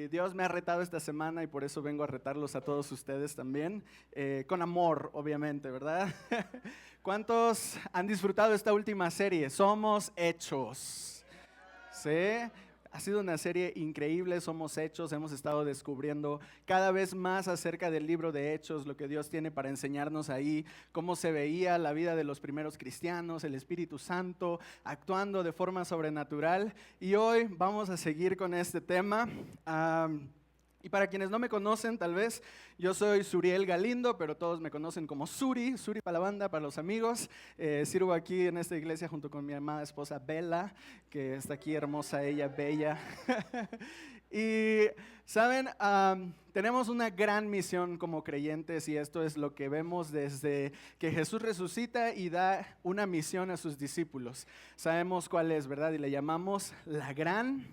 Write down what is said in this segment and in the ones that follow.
Dios me ha retado esta semana y por eso vengo a retarlos a todos ustedes también, con amor, obviamente, ¿verdad? ¿Cuántos han disfrutado esta última serie? Somos Hechos. ¿Sí? Ha sido una serie increíble, Somos Hechos, hemos estado descubriendo cada vez más acerca del libro de Hechos, lo que Dios tiene para enseñarnos ahí, cómo se veía la vida de los primeros cristianos, el Espíritu Santo actuando de forma sobrenatural. Y hoy vamos a seguir con este tema. Y para quienes no me conocen, tal vez, yo soy Suriel Galindo, pero todos me conocen como Suri para la banda, para los amigos. Sirvo aquí en esta iglesia junto con mi amada esposa Bella, que está aquí, hermosa ella, bella. Y, ¿saben? Tenemos una gran misión como creyentes y esto es lo que vemos desde que Jesús resucita y da una misión a sus discípulos. Sabemos cuál es, ¿verdad? Y le llamamos la Gran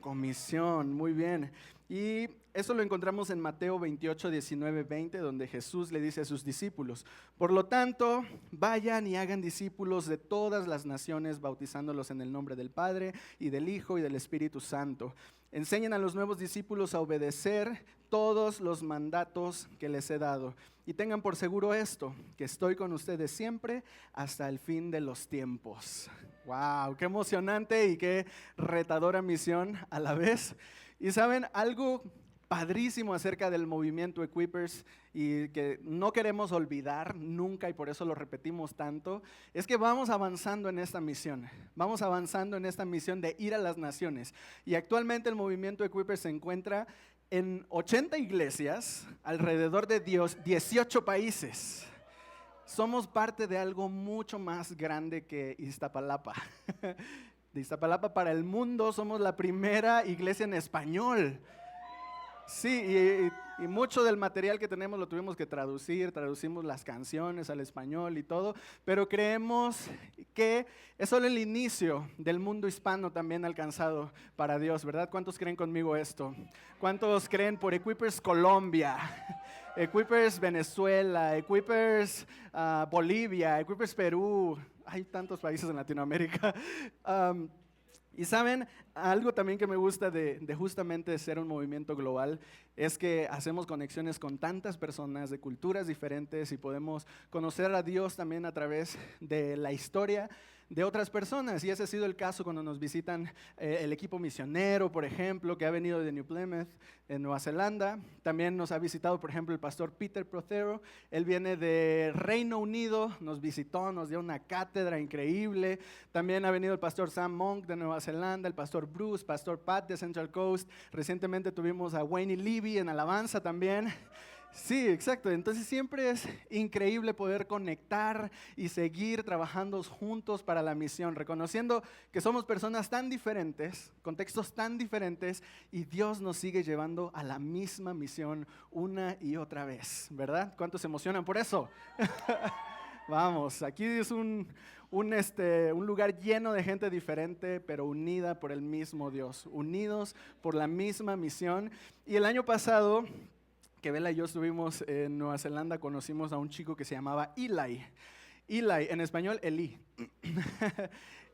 Comisión. Muy bien. Y eso lo encontramos en Mateo 28, 19, 20, donde Jesús le dice a sus discípulos: por lo tanto, vayan y hagan discípulos de todas las naciones, bautizándolos en el nombre del Padre y del Hijo y del Espíritu Santo. Enseñen a los nuevos discípulos a obedecer todos los mandatos que les he dado. Y tengan por seguro esto, que estoy con ustedes siempre hasta el fin de los tiempos. ¡Wow! ¡Qué emocionante y qué retadora misión a la vez! Y saben, algo padrísimo acerca del movimiento Equippers y que no queremos olvidar nunca, y por eso lo repetimos tanto, es que vamos avanzando en esta misión. Vamos avanzando en esta misión de ir a las naciones. Y actualmente el movimiento Equippers se encuentra en 80 iglesias alrededor de 18 países. Somos parte de algo mucho más grande que Iztapalapa. De Iztapalapa para el mundo, somos la primera iglesia en español. Sí, y mucho del material que tenemos lo tuvimos que traducimos las canciones al español y todo, pero creemos que es solo el inicio del mundo hispano también alcanzado para Dios, ¿verdad? ¿Cuántos creen conmigo esto? ¿Cuántos creen por Equippers Colombia? Equippers Venezuela, Equippers Bolivia, Equippers Perú? Hay tantos países en Latinoamérica. Y saben, algo también que me gusta de justamente ser un movimiento global es que hacemos conexiones con tantas personas de culturas diferentes y podemos conocer a Dios también a través de la historia de otras personas. Y ese ha sido el caso cuando nos visitan el equipo misionero, por ejemplo, que ha venido de New Plymouth, en Nueva Zelanda. También nos ha visitado, por ejemplo, el pastor Peter Prothero. Él viene de Reino Unido, nos visitó, nos dio una cátedra increíble. También ha venido el pastor Sam Monk de Nueva Zelanda, el pastor Bruce, pastor Pat de Central Coast. Recientemente tuvimos a Wayne Levy en alabanza también. Sí, exacto. Entonces siempre es increíble poder conectar y seguir trabajando juntos para la misión, reconociendo que somos personas tan diferentes, contextos tan diferentes, y Dios nos sigue llevando a la misma misión una y otra vez, ¿verdad? ¿Cuántos se emocionan por eso? Vamos, aquí es un lugar lleno de gente diferente, pero unida por el mismo Dios, unidos por la misma misión. Y el año pasado, que Bella y yo estuvimos en Nueva Zelanda, conocimos a un chico que se llamaba Eli. Eli, en español, Eli.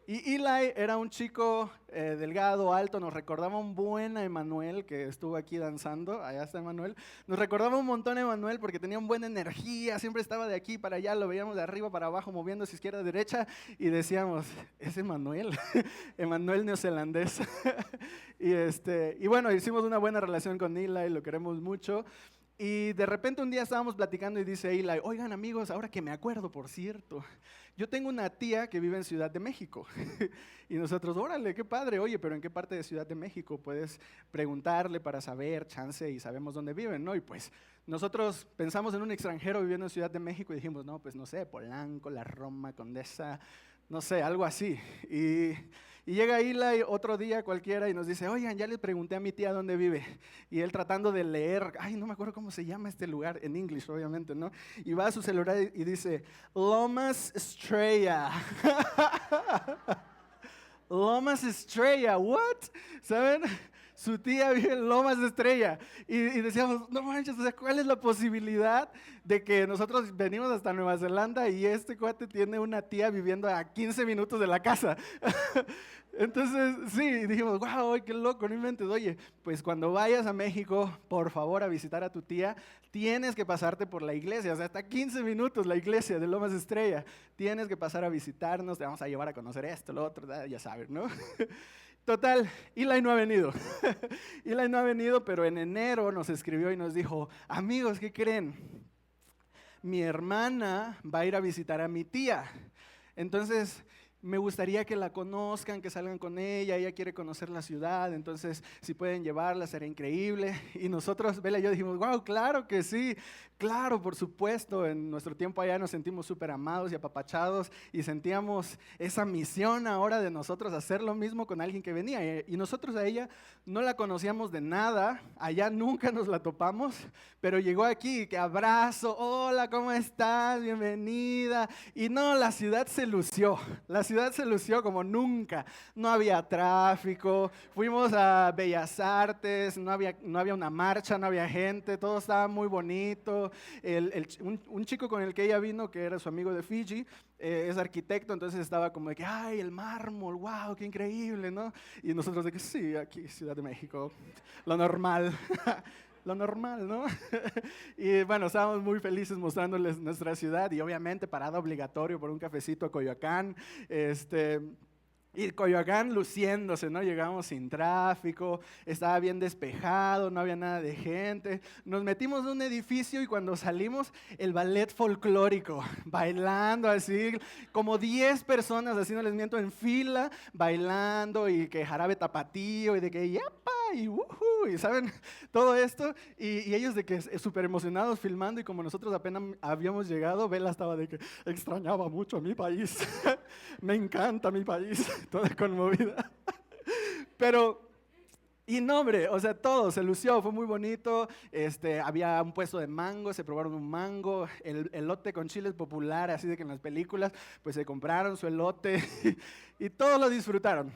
Y Eli era un chico delgado, alto, nos recordaba un buen a Emanuel, que estuvo aquí danzando, allá está Emanuel. Nos recordaba un montón a Emanuel porque tenía una buena energía, siempre estaba de aquí para allá, lo veíamos de arriba para abajo, moviéndose izquierda a derecha, y decíamos, es Emanuel, Emanuel neozelandés. Y bueno, hicimos una buena relación con Eli, lo queremos mucho. Y de repente un día estábamos platicando y dice Eli: oigan amigos, ahora que me acuerdo, por cierto, yo tengo una tía que vive en Ciudad de México. Y nosotros, órale, qué padre, oye, pero ¿en qué parte de Ciudad de México? Puedes preguntarle para saber, chance, y sabemos dónde viven, ¿no? Y pues nosotros pensamos en un extranjero viviendo en Ciudad de México y dijimos, no, pues no sé, Polanco, La Roma, Condesa, no sé, algo así. Y llega Eli otro día cualquiera y nos dice, oigan, ya le pregunté a mi tía dónde vive. Y él tratando de leer, no me acuerdo cómo se llama este lugar, en inglés obviamente, ¿no? Y va a su celular y dice, Lomas Estrella. Lomas Estrella, ¿what? ¿Saben? Su tía vive en Lomas de Estrella. Y decíamos, no manches, o sea, ¿cuál es la posibilidad de que nosotros venimos hasta Nueva Zelanda y este cuate tiene una tía viviendo a 15 minutos de la casa? Entonces, sí, dijimos, wow, qué loco, no inventes. Oye, pues cuando vayas a México, por favor, a visitar a tu tía, tienes que pasarte por la iglesia, o sea, hasta 15 minutos la iglesia de Lomas de Estrella. Tienes que pasar a visitarnos, te vamos a llevar a conocer esto, lo otro, ya sabes, ¿no? Total, Eli no ha venido. Eli no ha venido, pero en enero nos escribió y nos dijo, amigos, ¿qué creen? Mi hermana va a ir a visitar a mi tía. Entonces, me gustaría que la conozcan, que salgan con ella quiere conocer la ciudad, entonces si pueden llevarla sería increíble. Y nosotros, Bella y yo dijimos, wow, claro que sí, claro, por supuesto. En nuestro tiempo allá nos sentimos súper amados y apapachados y sentíamos esa misión ahora de nosotros hacer lo mismo con alguien que venía. Y nosotros a ella no la conocíamos de nada, allá nunca nos la topamos, pero llegó aquí, que abrazo, hola, ¿cómo estás? Bienvenida. Y no, la ciudad se lució como nunca. No había tráfico, fuimos a Bellas Artes, no había una marcha, no había gente, todo estaba muy bonito. Un chico con el que ella vino, que era su amigo de Fiji, es arquitecto, entonces estaba como de que, ay, el mármol, wow, qué increíble, ¿no? Y nosotros de que sí, aquí, Ciudad de México, lo normal. Lo normal, ¿no? Y bueno, estábamos muy felices mostrándoles nuestra ciudad y obviamente parada obligatorio por un cafecito a Coyoacán. Y Coyoacán luciéndose, ¿no? Llegamos sin tráfico, estaba bien despejado, no había nada de gente. Nos metimos en un edificio y cuando salimos, el ballet folclórico, bailando así, como 10 personas, así no les miento, en fila, bailando y que jarabe tapatío y de que yapa y y saben, todo esto. Y ellos de que súper emocionados filmando y como nosotros apenas habíamos llegado, Bella estaba de que extrañaba mucho a mi país, me encanta mi país. Toda conmovida. Pero, y no, hombre, o sea, todo se lució, fue muy bonito. Había un puesto de mango, se probaron un mango, el elote con chile es popular, así de que en las películas, pues se compraron su elote y todos lo disfrutaron.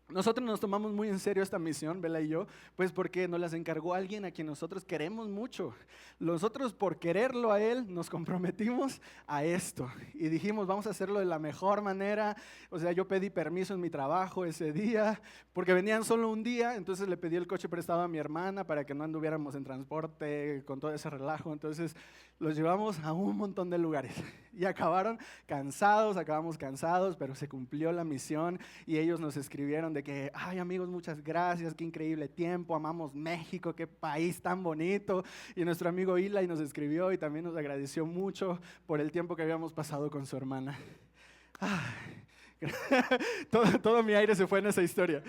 Nosotros nos tomamos muy en serio esta misión, Bella y yo, pues porque nos las encargó alguien a quien nosotros queremos mucho. Nosotros por quererlo a él nos comprometimos a esto y dijimos vamos a hacerlo de la mejor manera. O sea, yo pedí permiso en mi trabajo ese día porque venían solo un día, entonces le pedí el coche prestado a mi hermana para que no anduviéramos en transporte con todo ese relajo. Entonces los llevamos a un montón de lugares y acabamos cansados, pero se cumplió la misión y ellos nos escribieron de que, ay amigos, muchas gracias, qué increíble tiempo, amamos México, qué país tan bonito. Y nuestro amigo Eli nos escribió y también nos agradeció mucho por el tiempo que habíamos pasado con su hermana. Todo mi aire se fue en esa historia.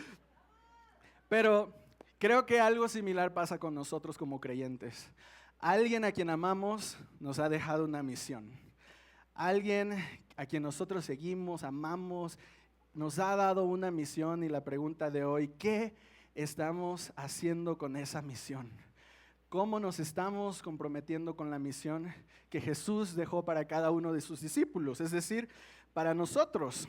Pero creo que algo similar pasa con nosotros como creyentes. Alguien a quien amamos nos ha dejado una misión. Alguien a quien nosotros seguimos, amamos, nos ha dado una misión y la pregunta de hoy, ¿qué estamos haciendo con esa misión? ¿Cómo nos estamos comprometiendo con la misión que Jesús dejó para cada uno de sus discípulos? Es decir, para nosotros,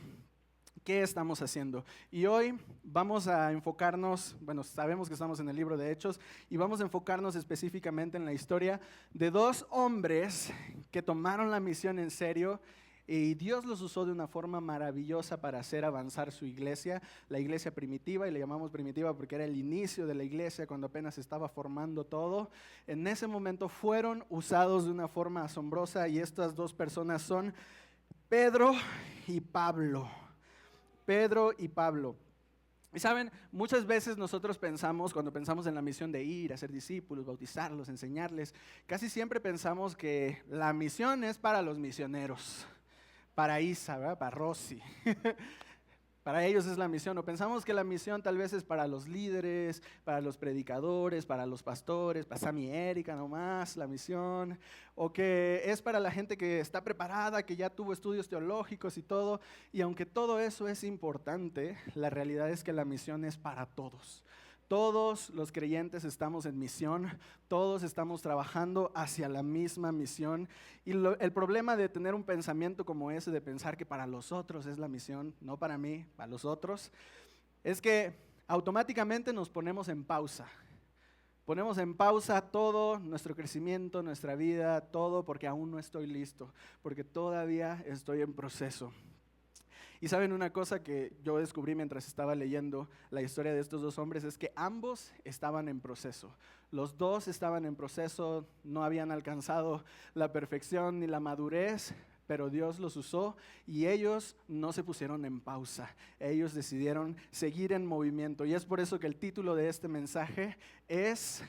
¿qué estamos haciendo? Y hoy vamos a enfocarnos, bueno, sabemos que estamos en el libro de Hechos, y vamos a enfocarnos específicamente en la historia de dos hombres que tomaron la misión en serio y Dios los usó de una forma maravillosa para hacer avanzar su iglesia, la iglesia primitiva, y le llamamos primitiva porque era el inicio de la iglesia cuando apenas se estaba formando todo. En ese momento fueron usados de una forma asombrosa y estas dos personas son Pedro y Pablo. Pedro y Pablo. Y saben, muchas veces nosotros pensamos, cuando pensamos en la misión de ir, hacer discípulos, bautizarlos, enseñarles, casi siempre pensamos que la misión es para los misioneros. Para Isa, ¿verdad? Para Rosy. Para ellos es la misión. O pensamos que la misión tal vez es para los líderes, para los predicadores, para los pastores, para Sammy y Erika nomás, la misión. O que es para la gente que está preparada, que ya tuvo estudios teológicos y todo. Y aunque todo eso es importante, la realidad es que la misión es para todos. Todos los creyentes estamos en misión, todos estamos trabajando hacia la misma misión. Y el problema de tener un pensamiento como ese, de pensar que para los otros es la misión, no para mí, para los otros, es que automáticamente nos ponemos en pausa. Ponemos en pausa todo nuestro crecimiento, nuestra vida, todo porque aún no estoy listo, porque todavía estoy en proceso. Y saben una cosa que yo descubrí mientras estaba leyendo la historia de estos dos hombres, es que ambos estaban en proceso. Los dos estaban en proceso, no habían alcanzado la perfección ni la madurez, pero Dios los usó y ellos no se pusieron en pausa. Ellos decidieron seguir en movimiento. Y es por eso que el título de este mensaje es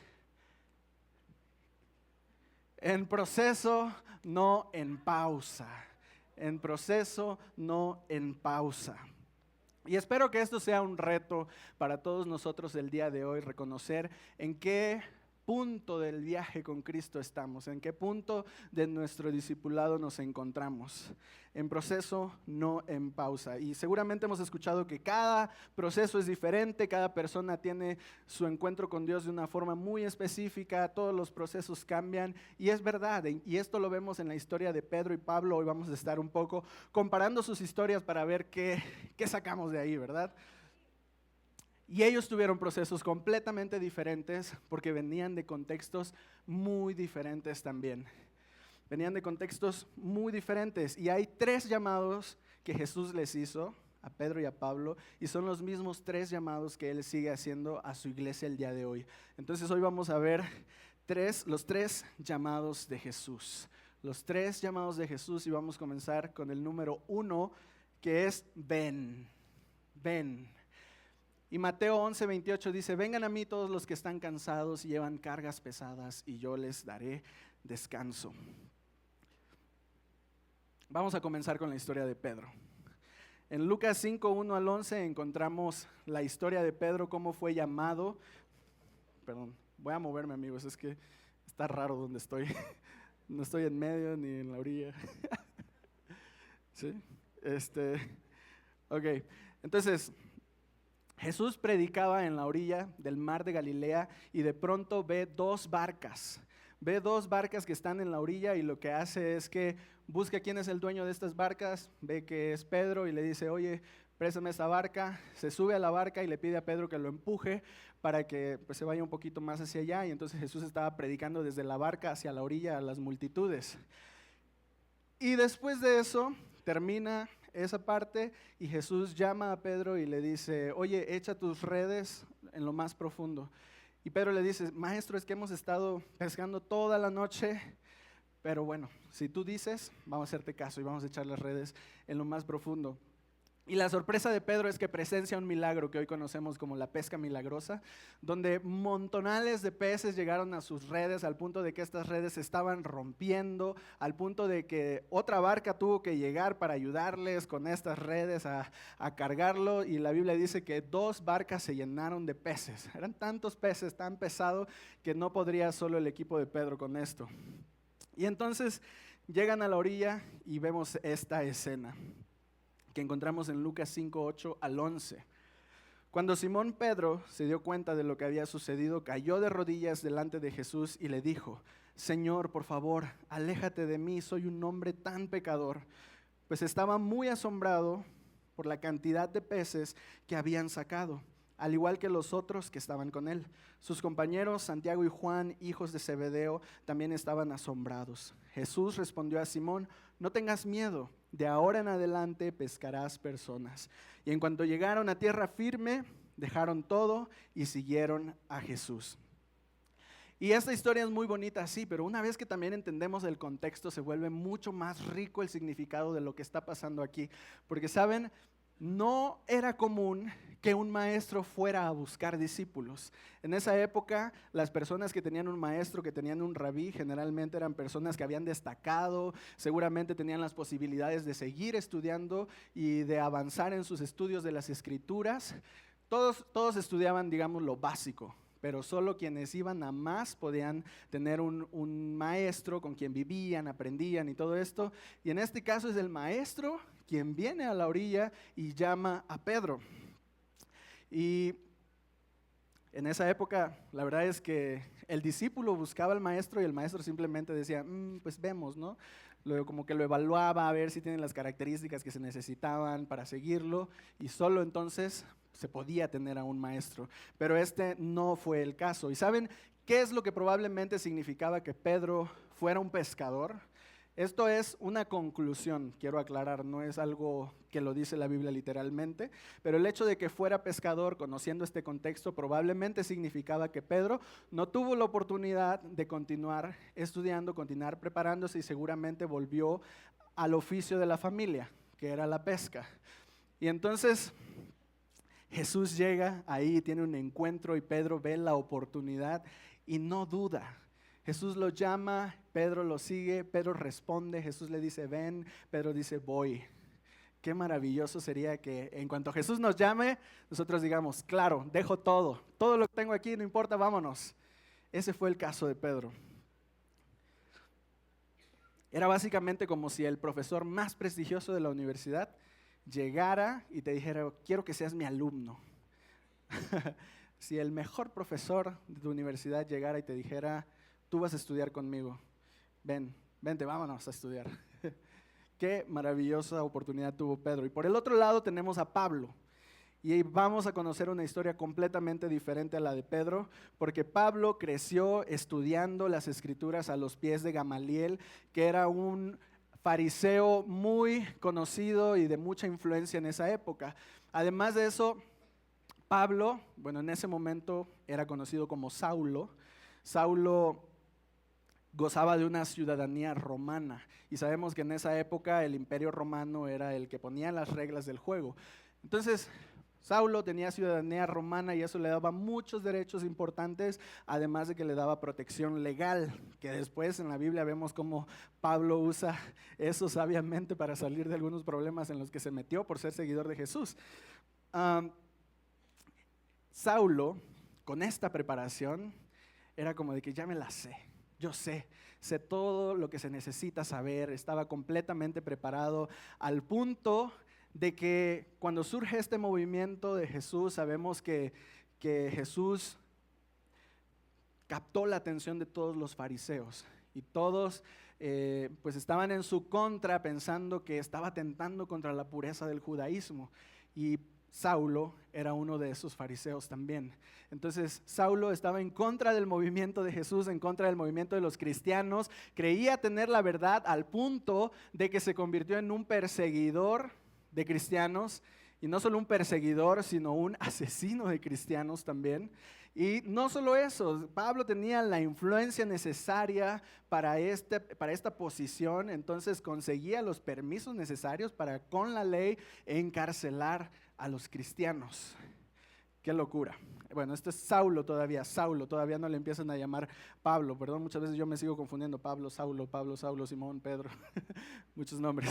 En proceso, no en pausa. En proceso, no en pausa. Y espero que esto sea un reto para todos nosotros el día de hoy, reconocer en qué punto del viaje con Cristo estamos, en qué punto de nuestro discipulado nos encontramos. En proceso, no en pausa. Y seguramente hemos escuchado que cada proceso es diferente, cada persona tiene su encuentro con Dios de una forma muy específica, todos los procesos cambian y es verdad. Y esto lo vemos en la historia de Pedro y Pablo. Hoy vamos a estar un poco comparando sus historias para ver qué sacamos de ahí, ¿verdad? Y ellos tuvieron procesos completamente diferentes porque venían de contextos muy diferentes también. Venían de contextos muy diferentes. Y hay 3 llamados que Jesús les hizo a Pedro y a Pablo, y son los mismos 3 llamados que Él sigue haciendo a su iglesia el día de hoy. Entonces hoy vamos a ver los 3 llamados de Jesús. Los 3 llamados de Jesús, y vamos a comenzar con el número 1, que es ven, ven. Y Mateo 11:28 dice, vengan a mí todos los que están cansados y llevan cargas pesadas y yo les daré descanso. Vamos a comenzar con la historia de Pedro. En Lucas 5:1 al 11 encontramos la historia de Pedro, cómo fue llamado. Perdón, voy a moverme, amigos, es que está raro donde estoy. No estoy en medio ni en la orilla. ¿Sí? Ok, entonces Jesús predicaba en la orilla del mar de Galilea y de pronto ve 2 barcas. Ve 2 barcas que están en la orilla y lo que hace es que busca quién es el dueño de estas barcas, ve que es Pedro y le dice, oye, préstame esta barca. Se sube a la barca y le pide a Pedro que lo empuje para que pues, se vaya un poquito más hacia allá. Y entonces Jesús estaba predicando desde la barca hacia la orilla a las multitudes. Y después de eso termina esa parte y Jesús llama a Pedro y le dice, oye, echa tus redes en lo más profundo. Y Pedro le dice, maestro, es que hemos estado pescando toda la noche, pero bueno, si tú dices, vamos a hacerte caso y vamos a echar las redes en lo más profundo. Y la sorpresa de Pedro es que presencia un milagro que hoy conocemos como la pesca milagrosa, donde montonales de peces llegaron a sus redes al punto de que estas redes se estaban rompiendo, al punto de que otra barca tuvo que llegar para ayudarles con estas redes a cargarlo, y la Biblia dice que 2 barcas se llenaron de peces. Eran tantos peces, tan pesado, que no podría solo el equipo de Pedro con esto. Y entonces llegan a la orilla y vemos esta escena que encontramos en Lucas 5:8 al 11. Cuando Simón Pedro se dio cuenta de lo que había sucedido, cayó de rodillas delante de Jesús y le dijo, Señor, por favor, aléjate de mí, soy un hombre tan pecador. Pues estaba muy asombrado por la cantidad de peces que habían sacado, al igual que los otros que estaban con él. Sus compañeros Santiago y Juan, hijos de Zebedeo, también estaban asombrados. Jesús respondió a Simón, no tengas miedo, de ahora en adelante pescarás personas. Y en cuanto llegaron a tierra firme, dejaron todo y siguieron a Jesús. Y esta historia es muy bonita, sí, pero una vez que también entendemos el contexto, se vuelve mucho más rico el significado de lo que está pasando aquí. Porque, ¿saben? No era común que un maestro fuera a buscar discípulos. En esa época, las personas que tenían un maestro, que tenían un rabí, generalmente eran personas que habían destacado, seguramente tenían las posibilidades de seguir estudiando y de avanzar en sus estudios de las escrituras. Todos estudiaban, digamos, lo básico, pero solo quienes iban a más podían tener un maestro con quien vivían, aprendían y todo esto. Y en este caso es el maestro quien viene a la orilla y llama a Pedro. Y en esa época, la verdad es que el discípulo buscaba al maestro y el maestro simplemente decía, pues vemos, ¿no? Luego como que lo evaluaba a ver si tienen las características que se necesitaban para seguirlo y solo entonces se podía tener a un maestro, pero este no fue el caso. ¿Y saben qué es lo que probablemente significaba que Pedro fuera un pescador? Esto es una conclusión, quiero aclarar, no es algo que lo dice la Biblia literalmente, pero el hecho de que fuera pescador, conociendo este contexto, probablemente significaba que Pedro no tuvo la oportunidad de continuar estudiando, continuar preparándose y seguramente volvió al oficio de la familia, que era la pesca. Y entonces Jesús llega ahí, tiene un encuentro y Pedro ve la oportunidad y no duda. Jesús lo llama, Pedro lo sigue, Pedro responde, Jesús le dice ven, Pedro dice voy. Qué maravilloso sería que en cuanto Jesús nos llame, nosotros digamos, claro, dejo todo lo que tengo aquí, no importa, vámonos. Ese fue el caso de Pedro. Era básicamente como si el profesor más prestigioso de la universidad llegara y te dijera, quiero que seas mi alumno. Si el mejor profesor de tu universidad llegara y te dijera, tú vas a estudiar conmigo, vente, vámonos a estudiar. Qué maravillosa oportunidad tuvo Pedro. Y por el otro lado tenemos a Pablo. Y vamos a conocer una historia completamente diferente a la de Pedro, porque Pablo creció estudiando las Escrituras a los pies de Gamaliel, que era un fariseo muy conocido y de mucha influencia en esa época. Además de eso, Pablo, bueno, en ese momento era conocido como Saulo. Saulo gozaba de una ciudadanía romana y sabemos que en esa época el imperio romano era el que ponía las reglas del juego. Entonces, Saulo tenía ciudadanía romana y eso le daba muchos derechos importantes, además de que le daba protección legal, que después en la Biblia vemos cómo Pablo usa eso sabiamente para salir de algunos problemas en los que se metió por ser seguidor de Jesús. Saulo, con esta preparación, era como de que ya me la sé. Yo sé todo lo que se necesita saber, estaba completamente preparado al punto de que cuando surge este movimiento de Jesús, sabemos que Jesús captó la atención de todos los fariseos y todos pues estaban en su contra pensando que estaba atentando contra la pureza del judaísmo y Saulo era uno de esos fariseos también. Entonces Saulo estaba en contra del movimiento de Jesús, en contra del movimiento de los cristianos, creía tener la verdad al punto de que se convirtió en un perseguidor de cristianos, y no solo un perseguidor, sino un asesino de cristianos también. Y no solo eso, Pablo tenía la influencia necesaria para esta posición, entonces conseguía los permisos necesarios para con la ley encarcelar a los cristianos. Qué locura. Bueno, este es Saulo todavía no le empiezan a llamar Pablo, perdón, muchas veces yo me sigo confundiendo, Pablo, Saulo, Simón, Pedro, muchos nombres.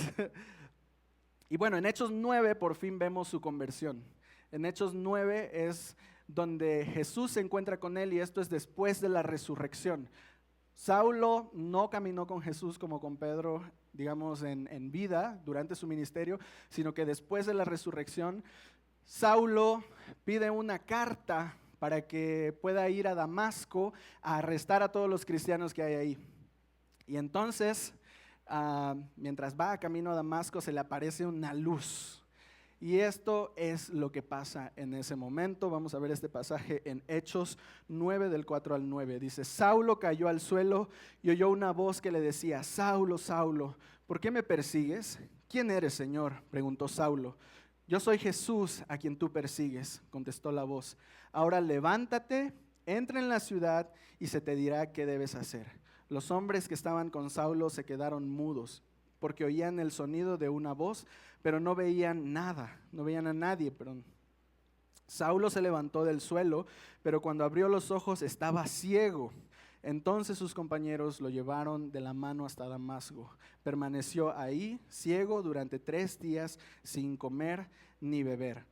Y bueno, en Hechos 9 por fin vemos su conversión. En Hechos 9 es donde Jesús se encuentra con él y esto es después de la resurrección. Saulo no caminó con Jesús como con Pedro, digamos, en vida durante su ministerio, sino que después de la resurrección, Saulo pide una carta para que pueda ir a Damasco a arrestar a todos los cristianos que hay ahí. Y entonces, mientras va camino a Damasco, se le aparece una luz. Y esto es lo que pasa en ese momento. Vamos a ver este pasaje en Hechos 9 del 4 al 9. Dice, Saulo cayó al suelo y oyó una voz que le decía, Saulo, Saulo, ¿por qué me persigues? ¿Quién eres, Señor?, preguntó Saulo. Yo soy Jesús a quien tú persigues, contestó la voz. Ahora levántate, entra en la ciudad y se te dirá qué debes hacer. Los hombres que estaban con Saulo se quedaron mudos, porque oían el sonido de una voz, pero no veían nada, no veían a nadie, perdón. Saulo se levantó del suelo, pero cuando abrió los ojos estaba ciego. Entonces sus compañeros lo llevaron de la mano hasta Damasco. Permaneció ahí, ciego, durante 3 días, sin comer ni beber.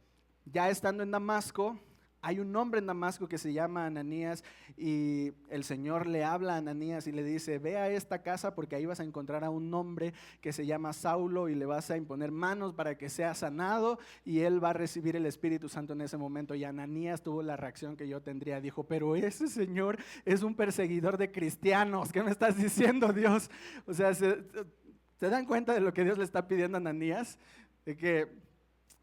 Ya estando en Damasco, hay un hombre en Damasco que se llama Ananías y el Señor le habla a Ananías y le dice, ve a esta casa porque ahí vas a encontrar a un hombre que se llama Saulo y le vas a imponer manos para que sea sanado y él va a recibir el Espíritu Santo en ese momento. Y Ananías tuvo la reacción que yo tendría, dijo, pero ese señor es un perseguidor de cristianos, ¿qué me estás diciendo, Dios? O sea, ¿se dan cuenta de lo que Dios le está pidiendo a Ananías? De que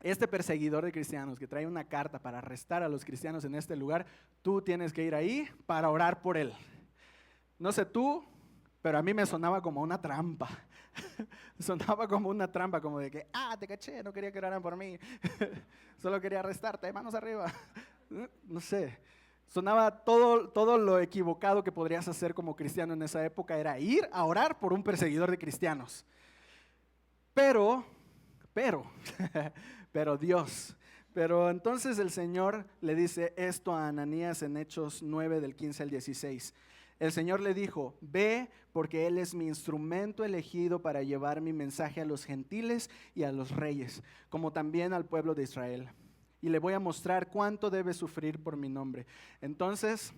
este perseguidor de cristianos que trae una carta para arrestar a los cristianos en este lugar, tú tienes que ir ahí para orar por él. No sé tú, pero a mí me sonaba como una trampa. Sonaba como una trampa, como de que, te caché, no quería que oraran por mí. Solo quería arrestarte, manos arriba. No sé. Sonaba todo lo equivocado que podrías hacer como cristiano en esa época, era ir a orar por un perseguidor de cristianos. Pero entonces el Señor le dice esto a Ananías en Hechos 9 del 15 al 16. El Señor le dijo, ve porque Él es mi instrumento elegido para llevar mi mensaje a los gentiles y a los reyes, como también al pueblo de Israel. Y le voy a mostrar cuánto debe sufrir por mi nombre. Entonces,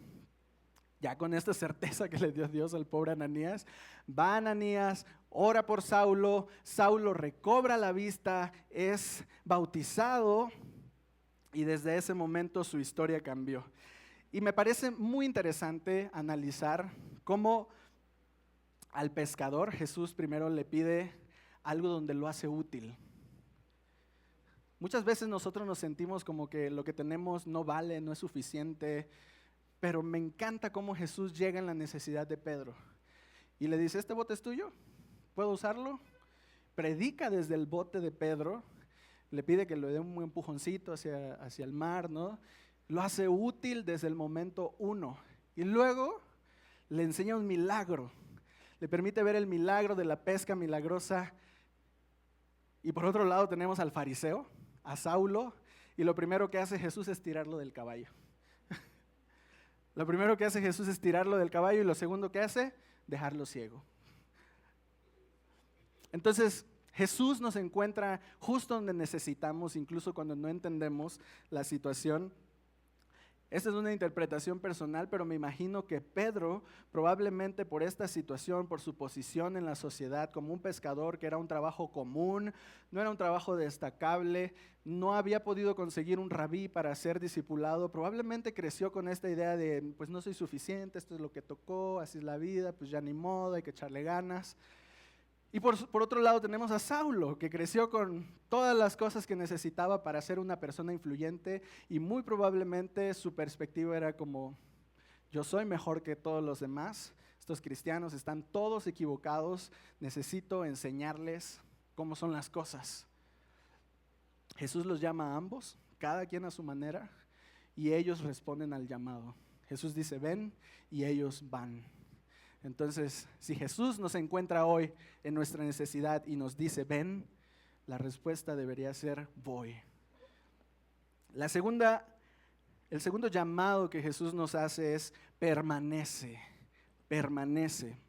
ya con esta certeza que le dio Dios al pobre Ananías, va Ananías, ora por Saulo, Saulo recobra la vista, es bautizado y desde ese momento su historia cambió. Y me parece muy interesante analizar cómo al pescador Jesús primero le pide algo donde lo hace útil. Muchas veces nosotros nos sentimos como que lo que tenemos no vale, no es suficiente, pero me encanta cómo Jesús llega en la necesidad de Pedro y le dice, ¿este bote es tuyo? ¿Puedo usarlo? Predica desde el bote de Pedro, le pide que le dé un empujoncito hacia el mar, ¿no? Lo hace útil desde el momento 1 y luego le enseña un milagro, le permite ver el milagro de la pesca milagrosa. Y por otro lado tenemos al fariseo, a Saulo, y lo primero que hace Jesús es tirarlo del caballo. Lo primero que hace Jesús es tirarlo del caballo y lo segundo que hace, dejarlo ciego. Entonces, Jesús nos encuentra justo donde necesitamos, incluso cuando no entendemos la situación. Esta es una interpretación personal, pero me imagino que Pedro, probablemente por esta situación, por su posición en la sociedad como un pescador, que era un trabajo común, no era un trabajo destacable, no había podido conseguir un rabí para ser discipulado, probablemente creció con esta idea de, pues no soy suficiente, esto es lo que tocó, así es la vida, pues ya ni modo, hay que echarle ganas. Y por otro lado tenemos a Saulo, que creció con todas las cosas que necesitaba para ser una persona influyente y muy probablemente su perspectiva era como, yo soy mejor que todos los demás, estos cristianos están todos equivocados, necesito enseñarles cómo son las cosas. Jesús los llama a ambos, cada quien a su manera, y ellos responden al llamado. Jesús dice, ven, y ellos van. Entonces, si Jesús nos encuentra hoy en nuestra necesidad y nos dice, ven, la respuesta debería ser, voy. El segundo llamado que Jesús nos hace es, permanece, permanece.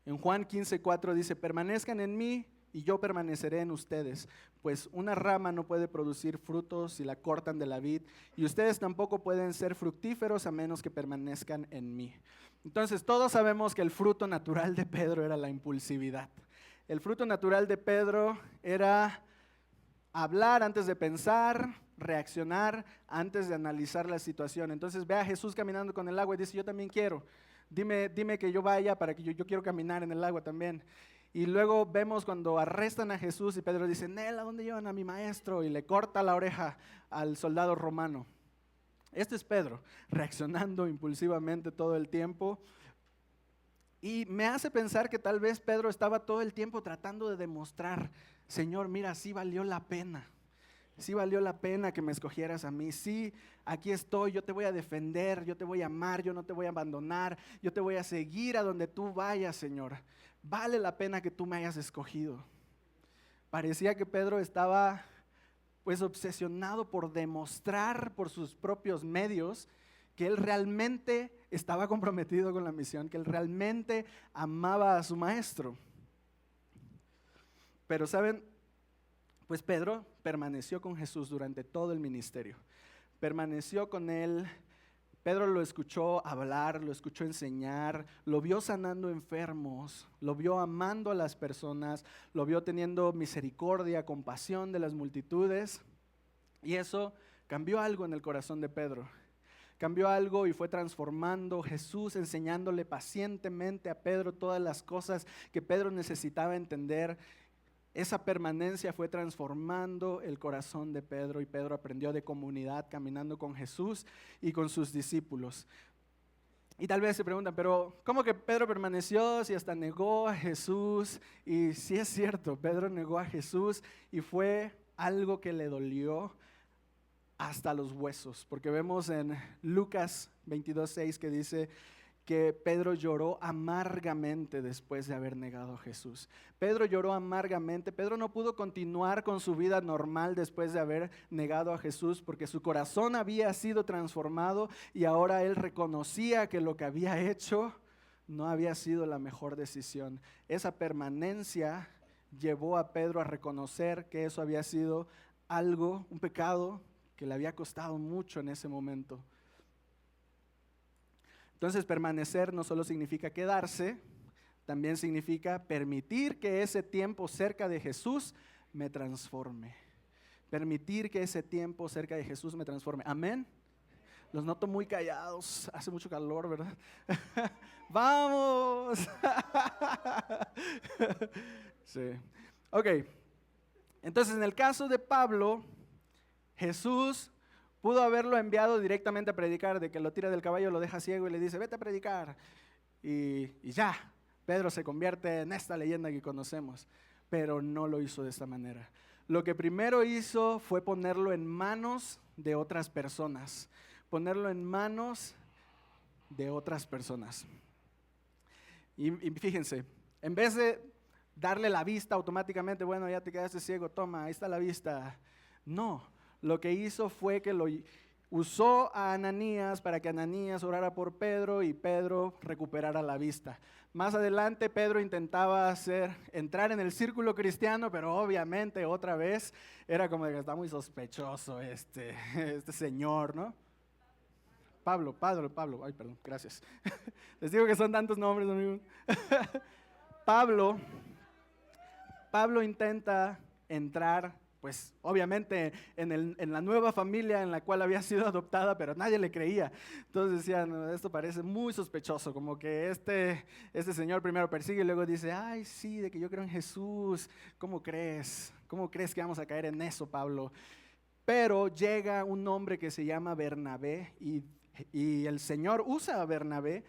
En Juan 15:4 dice, permanezcan en mí y yo permaneceré en ustedes, pues una rama no puede producir frutos si la cortan de la vid, y ustedes tampoco pueden ser fructíferos a menos que permanezcan en mí. Entonces todos sabemos que el fruto natural de Pedro era la impulsividad. El fruto natural de Pedro era hablar antes de pensar, reaccionar antes de analizar la situación. Entonces ve a Jesús caminando con el agua y dice, yo también quiero, dime que yo vaya para que yo quiero caminar en el agua también. Y luego vemos cuando arrestan a Jesús y Pedro dice, Nel, ¿a dónde llevan a mi maestro? Y le corta la oreja al soldado romano. Este es Pedro, reaccionando impulsivamente todo el tiempo. Y me hace pensar que tal vez Pedro estaba todo el tiempo tratando de demostrar, Señor, mira, sí valió la pena. Sí valió la pena que me escogieras a mí. Sí, aquí estoy, yo te voy a defender, yo te voy a amar, yo no te voy a abandonar, yo te voy a seguir a donde tú vayas, Señor. Vale la pena que tú me hayas escogido. Parecía que Pedro estaba pues obsesionado por demostrar por sus propios medios que él realmente estaba comprometido con la misión, que él realmente amaba a su maestro. Pero ¿saben? Pues Pedro permaneció con Jesús durante todo el ministerio. Permaneció con él. Pedro lo escuchó hablar, lo escuchó enseñar, lo vio sanando enfermos, lo vio amando a las personas, lo vio teniendo misericordia, compasión de las multitudes. Y eso cambió algo en el corazón de Pedro. Cambió algo y fue transformando Jesús, enseñándole pacientemente a Pedro todas las cosas que Pedro necesitaba entender. Esa permanencia fue transformando el corazón de Pedro y Pedro aprendió de comunidad caminando con Jesús y con sus discípulos. Y tal vez se preguntan, pero ¿cómo que Pedro permaneció si hasta negó a Jesús? Y sí es cierto, Pedro negó a Jesús y fue algo que le dolió hasta los huesos, porque vemos en Lucas 22:6 que dice que Pedro lloró amargamente después de haber negado a Jesús. Pedro lloró amargamente. Pedro no pudo continuar con su vida normal después de haber negado a Jesús porque su corazón había sido transformado y ahora él reconocía que lo que había hecho no había sido la mejor decisión. Esa permanencia llevó a Pedro a reconocer que eso había sido algo, un pecado que le había costado mucho en ese momento. Entonces, permanecer no solo significa quedarse, también significa permitir que ese tiempo cerca de Jesús me transforme. Permitir que ese tiempo cerca de Jesús me transforme. Amén. Los noto muy callados. Hace mucho calor, ¿verdad? ¡Vamos! Sí. Ok. Entonces, en el caso de Pablo, Jesús pudo haberlo enviado directamente a predicar, de que lo tira del caballo, lo deja ciego y le dice, vete a predicar. Y ya, Pedro se convierte en esta leyenda que conocemos, pero no lo hizo de esta manera. Lo que primero hizo fue ponerlo en manos de otras personas, ponerlo en manos de otras personas. Y fíjense, en vez de darle la vista automáticamente, bueno, ya te quedaste ciego, toma, ahí está la vista. No, lo que hizo fue que lo usó a Ananías para que Ananías orara por Pedro y Pedro recuperara la vista. Más adelante Pedro intentaba entrar en el círculo cristiano, pero obviamente otra vez era como de que está muy sospechoso este señor, ¿no? Pablo, ay perdón, gracias. Les digo que son tantos nombres, amigos. Pablo intenta entrar, pues obviamente en la nueva familia en la cual había sido adoptada, pero nadie le creía. Entonces decían, esto parece muy sospechoso, como que este señor primero persigue y luego dice, ay sí, de que yo creo en Jesús, ¿cómo crees? ¿Cómo crees que vamos a caer en eso, Pablo? Pero llega un hombre que se llama Bernabé y el Señor usa a Bernabé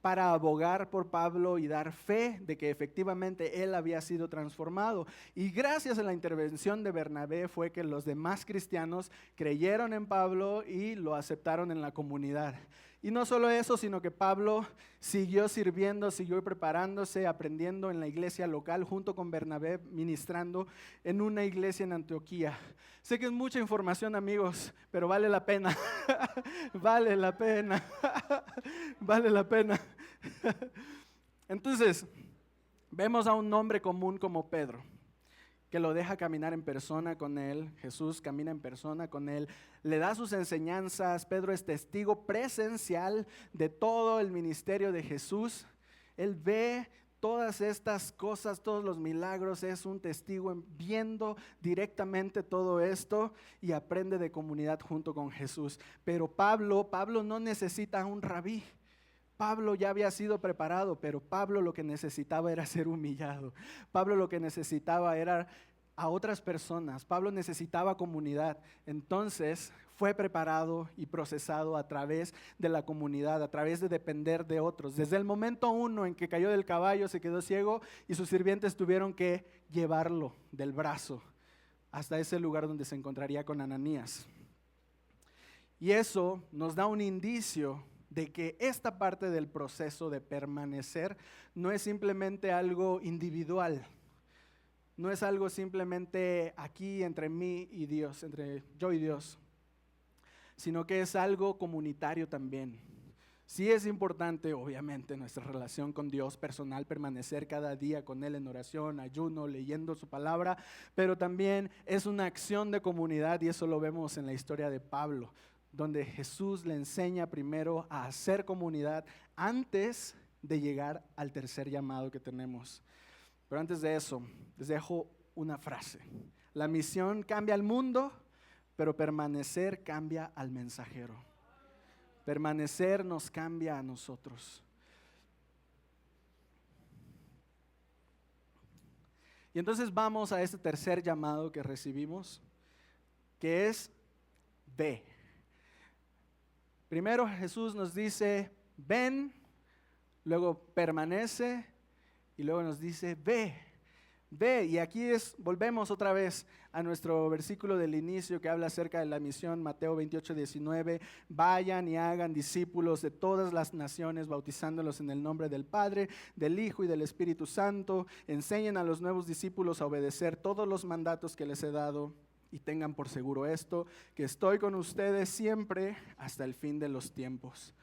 para abogar por Pablo y dar fe de que efectivamente él había sido transformado. Y gracias a la intervención de Bernabé fue que los demás cristianos creyeron en Pablo y lo aceptaron en la comunidad. Y no solo eso, sino que Pablo siguió sirviendo, siguió preparándose, aprendiendo en la iglesia local junto con Bernabé, ministrando en una iglesia en Antioquía. Sé que es mucha información, amigos, pero vale la pena. Vale la pena. Vale la pena. Entonces, vemos a un hombre común como Pedro, que lo deja caminar en persona con él. Jesús camina en persona con él, le da sus enseñanzas. Pedro es testigo presencial de todo el ministerio de Jesús. Él ve todas estas cosas, todos los milagros, es un testigo viendo directamente todo esto y aprende de comunidad junto con Jesús. Pero Pablo no necesita un rabí. Pablo ya había sido preparado, pero Pablo lo que necesitaba era ser humillado. Pablo lo que necesitaba era a otras personas. Pablo necesitaba comunidad. Entonces fue preparado y procesado a través de la comunidad, a través de depender de otros. Desde el momento uno en que cayó del caballo, se quedó ciego y sus sirvientes tuvieron que llevarlo del brazo hasta ese lugar donde se encontraría con Ananías. Y eso nos da un indicio de que esta parte del proceso de permanecer no es simplemente algo individual, no es algo simplemente aquí entre mí y Dios, entre yo y Dios, sino que es algo comunitario también. Sí es importante, obviamente, nuestra relación con Dios personal, permanecer cada día con Él en oración, ayuno, leyendo su palabra, pero también es una acción de comunidad y eso lo vemos en la historia de Pablo, donde Jesús le enseña primero a hacer comunidad antes de llegar al tercer llamado que tenemos. Pero antes de eso, les dejo una frase. La misión cambia al mundo, pero permanecer cambia al mensajero. Permanecer nos cambia a nosotros. Y entonces vamos a este tercer llamado que recibimos, que es ve. Primero Jesús nos dice, ven, luego permanece y luego nos dice, ve. Ve, y aquí volvemos otra vez a nuestro versículo del inicio que habla acerca de la misión, Mateo 28:19, vayan y hagan discípulos de todas las naciones, bautizándolos en el nombre del Padre, del Hijo y del Espíritu Santo, enseñen a los nuevos discípulos a obedecer todos los mandatos que les he dado, y tengan por seguro esto, que estoy con ustedes siempre hasta el fin de los tiempos.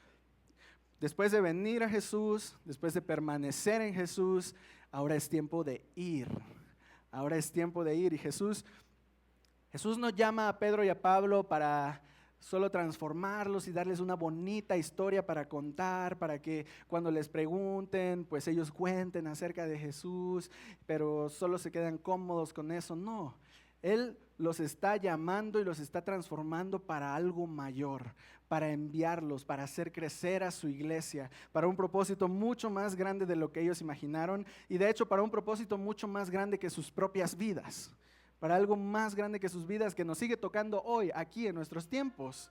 Después de venir a Jesús, después de permanecer en Jesús, ahora es tiempo de ir. Ahora es tiempo de ir. Y Jesús no llama a Pedro y a Pablo para solo transformarlos y darles una bonita historia para contar, para que cuando les pregunten, pues ellos cuenten acerca de Jesús, pero solo se quedan cómodos con eso. No, Él los está llamando y los está transformando para algo mayor, para enviarlos, para hacer crecer a su iglesia, para un propósito mucho más grande de lo que ellos imaginaron y de hecho para un propósito mucho más grande que sus propias vidas, para algo más grande que sus vidas que nos sigue tocando hoy, aquí en nuestros tiempos.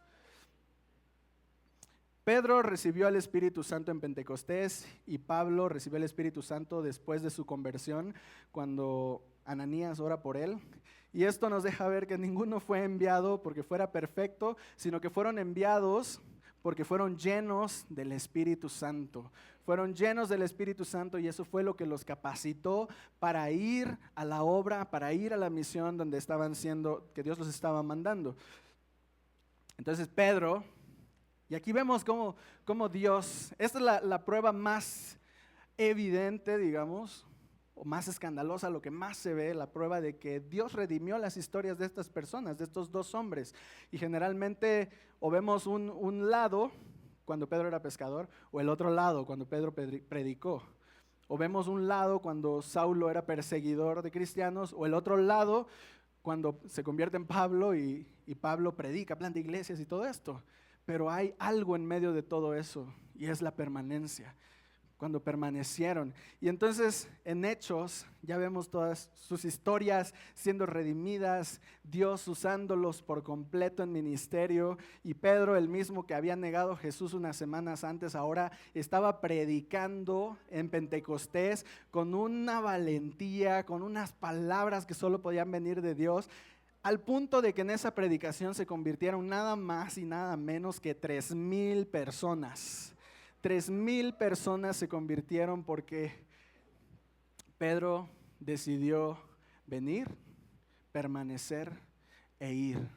Pedro recibió al Espíritu Santo en Pentecostés y Pablo recibió el Espíritu Santo después de su conversión, cuando Ananías ora por él. Y esto nos deja ver que ninguno fue enviado porque fuera perfecto, sino que fueron enviados porque fueron llenos del Espíritu Santo. Fueron llenos del Espíritu Santo y eso fue lo que los capacitó para ir a la obra, para ir a la misión donde estaban siendo, que Dios los estaba mandando. Entonces Pedro, y aquí vemos cómo Dios, esta es la prueba más evidente, digamos, o más escandalosa, lo que más se ve, la prueba de que Dios redimió las historias de estas personas, de estos dos hombres. Y generalmente o vemos un lado, cuando Pedro era pescador, o el otro lado, cuando Pedro predicó. O vemos un lado cuando Saulo era perseguidor de cristianos, o el otro lado cuando se convierte en Pablo y Pablo predica, planta iglesias y todo esto. Pero hay algo en medio de todo eso y es la permanencia. Cuando permanecieron. Y entonces en Hechos ya vemos todas sus historias siendo redimidas, Dios usándolos por completo en ministerio. Y Pedro, el mismo que había negado a Jesús unas semanas antes, ahora estaba predicando en Pentecostés con una valentía, con unas palabras que solo podían venir de Dios, al punto de que en esa predicación se convirtieron nada más y nada menos que 3,000 personas. 3,000 personas se convirtieron porque Pedro decidió venir, permanecer e ir.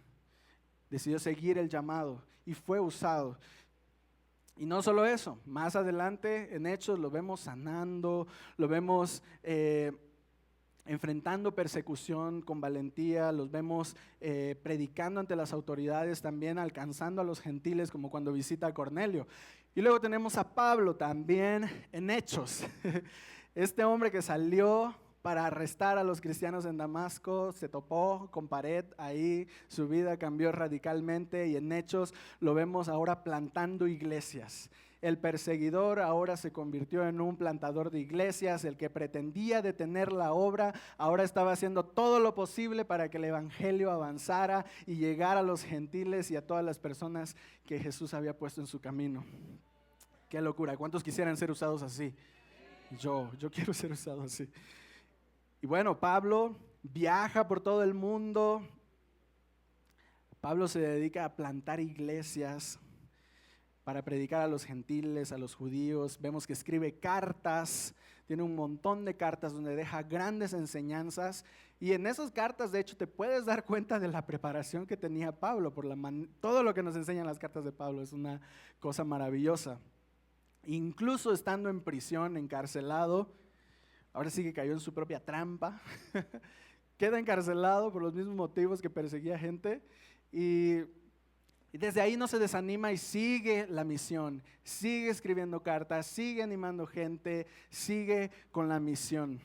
Decidió seguir el llamado y fue usado. Y no solo eso, más adelante en Hechos lo vemos sanando, lo vemos enfrentando persecución con valentía, los vemos predicando ante las autoridades, también alcanzando a los gentiles como cuando visita a Cornelio. Y luego tenemos a Pablo también en Hechos, este hombre que salió para arrestar a los cristianos en Damasco, se topó con pared ahí, su vida cambió radicalmente y en Hechos lo vemos ahora plantando iglesias. El perseguidor ahora se convirtió en un plantador de iglesias, el que pretendía detener la obra, ahora estaba haciendo todo lo posible para que el evangelio avanzara y llegara a los gentiles y a todas las personas que Jesús había puesto en su camino. Qué locura, ¿cuántos quisieran ser usados así? Yo quiero ser usado así. Y bueno, Pablo viaja por todo el mundo. Pablo se dedica a plantar iglesias para predicar a los gentiles, a los judíos. Vemos que escribe cartas, tiene un montón de cartas donde deja grandes enseñanzas. Y en esas cartas, de hecho, te puedes dar cuenta de la preparación que tenía Pablo. Todo lo que nos enseñan las cartas de Pablo es una cosa maravillosa. Incluso estando en prisión, encarcelado, ahora sí que cayó en su propia trampa, queda encarcelado por los mismos motivos que perseguía gente y desde ahí no se desanima y sigue la misión, sigue escribiendo cartas, sigue animando gente, sigue con la misión.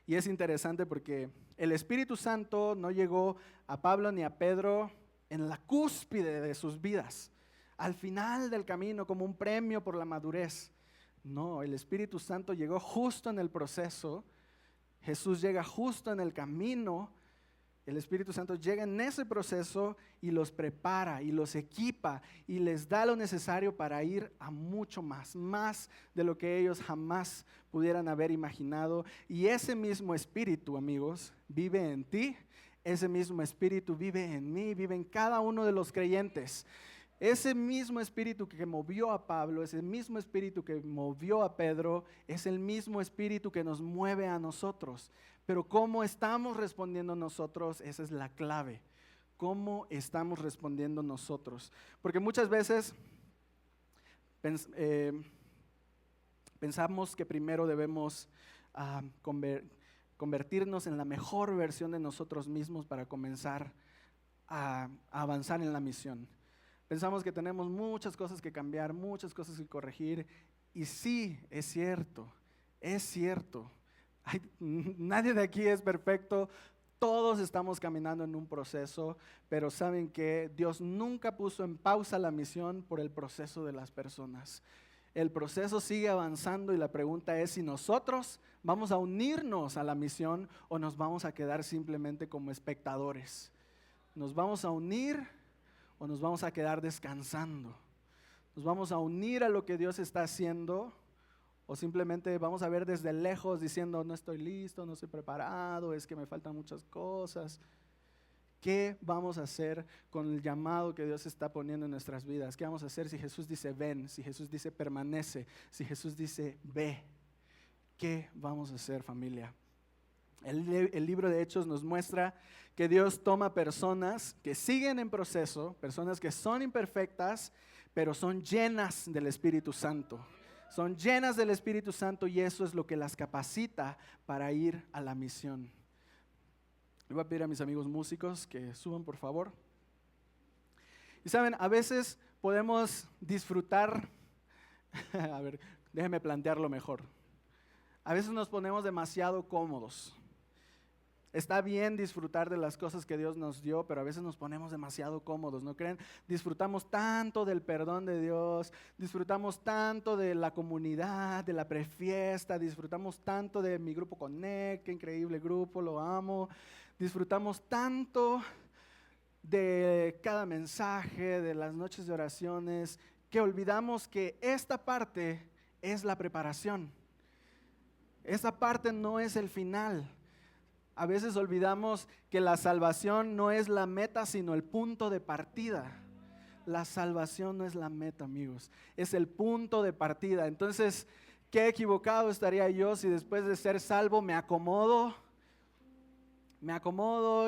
Y es interesante porque el Espíritu Santo no llegó a Pablo ni a Pedro en la cúspide de sus vidas, al final del camino como un premio por la madurez. No, el Espíritu Santo llegó justo en el proceso Jesús llega justo en el camino. El Espíritu Santo llega en ese proceso y los prepara y los equipa y les da lo necesario para ir a mucho más de lo que ellos jamás pudieran haber imaginado. Y ese mismo Espíritu, amigos, vive en ti, ese mismo Espíritu vive en mí, vive en cada uno de los creyentes. Ese mismo Espíritu que movió a Pablo, ese mismo Espíritu que movió a Pedro, es el mismo Espíritu que nos mueve a nosotros. Pero cómo estamos respondiendo nosotros, esa es la clave. ¿Cómo estamos respondiendo nosotros? Porque muchas veces pensamos que primero debemos convertirnos en la mejor versión de nosotros mismos para comenzar a avanzar en la misión. Pensamos que tenemos muchas cosas que cambiar, muchas cosas que corregir. Y sí, es cierto, es cierto. Nadie de aquí es perfecto, todos estamos caminando en un proceso, pero ¿saben qué? Dios nunca puso en pausa la misión por el proceso de las personas. El proceso sigue avanzando y la pregunta es si nosotros vamos a unirnos a la misión o nos vamos a quedar simplemente como espectadores. ¿Nos vamos a unir o nos vamos a quedar descansando? ¿Nos vamos a unir a lo que Dios está haciendo? O simplemente vamos a ver desde lejos diciendo, no estoy listo, no estoy preparado, es que me faltan muchas cosas. ¿Qué vamos a hacer con el llamado que Dios está poniendo en nuestras vidas? ¿Qué vamos a hacer si Jesús dice ven, si Jesús dice permanece, si Jesús dice ve? ¿Qué vamos a hacer, familia? El libro de Hechos nos muestra que Dios toma personas que siguen en proceso, personas que son imperfectas, pero son llenas del Espíritu Santo. Son llenas del Espíritu Santo y eso es lo que las capacita para ir a la misión. Le voy a pedir a mis amigos músicos que suban, por favor. Y saben, a veces podemos disfrutar, a ver, déjenme plantearlo mejor. A veces nos ponemos demasiado cómodos. Está bien disfrutar de las cosas que Dios nos dio, pero a veces nos ponemos demasiado cómodos, ¿no creen? Disfrutamos tanto del perdón de Dios, disfrutamos tanto de la comunidad, de la prefiesta, disfrutamos tanto de mi grupo Connect, qué increíble grupo, lo amo. Disfrutamos tanto de cada mensaje, de las noches de oraciones, que olvidamos que esta parte es la preparación. Esta parte no es el final. A veces olvidamos que la salvación no es la meta, sino el punto de partida. La salvación no es la meta, amigos, es el punto de partida. Entonces, qué equivocado estaría yo si después de ser salvo me acomodo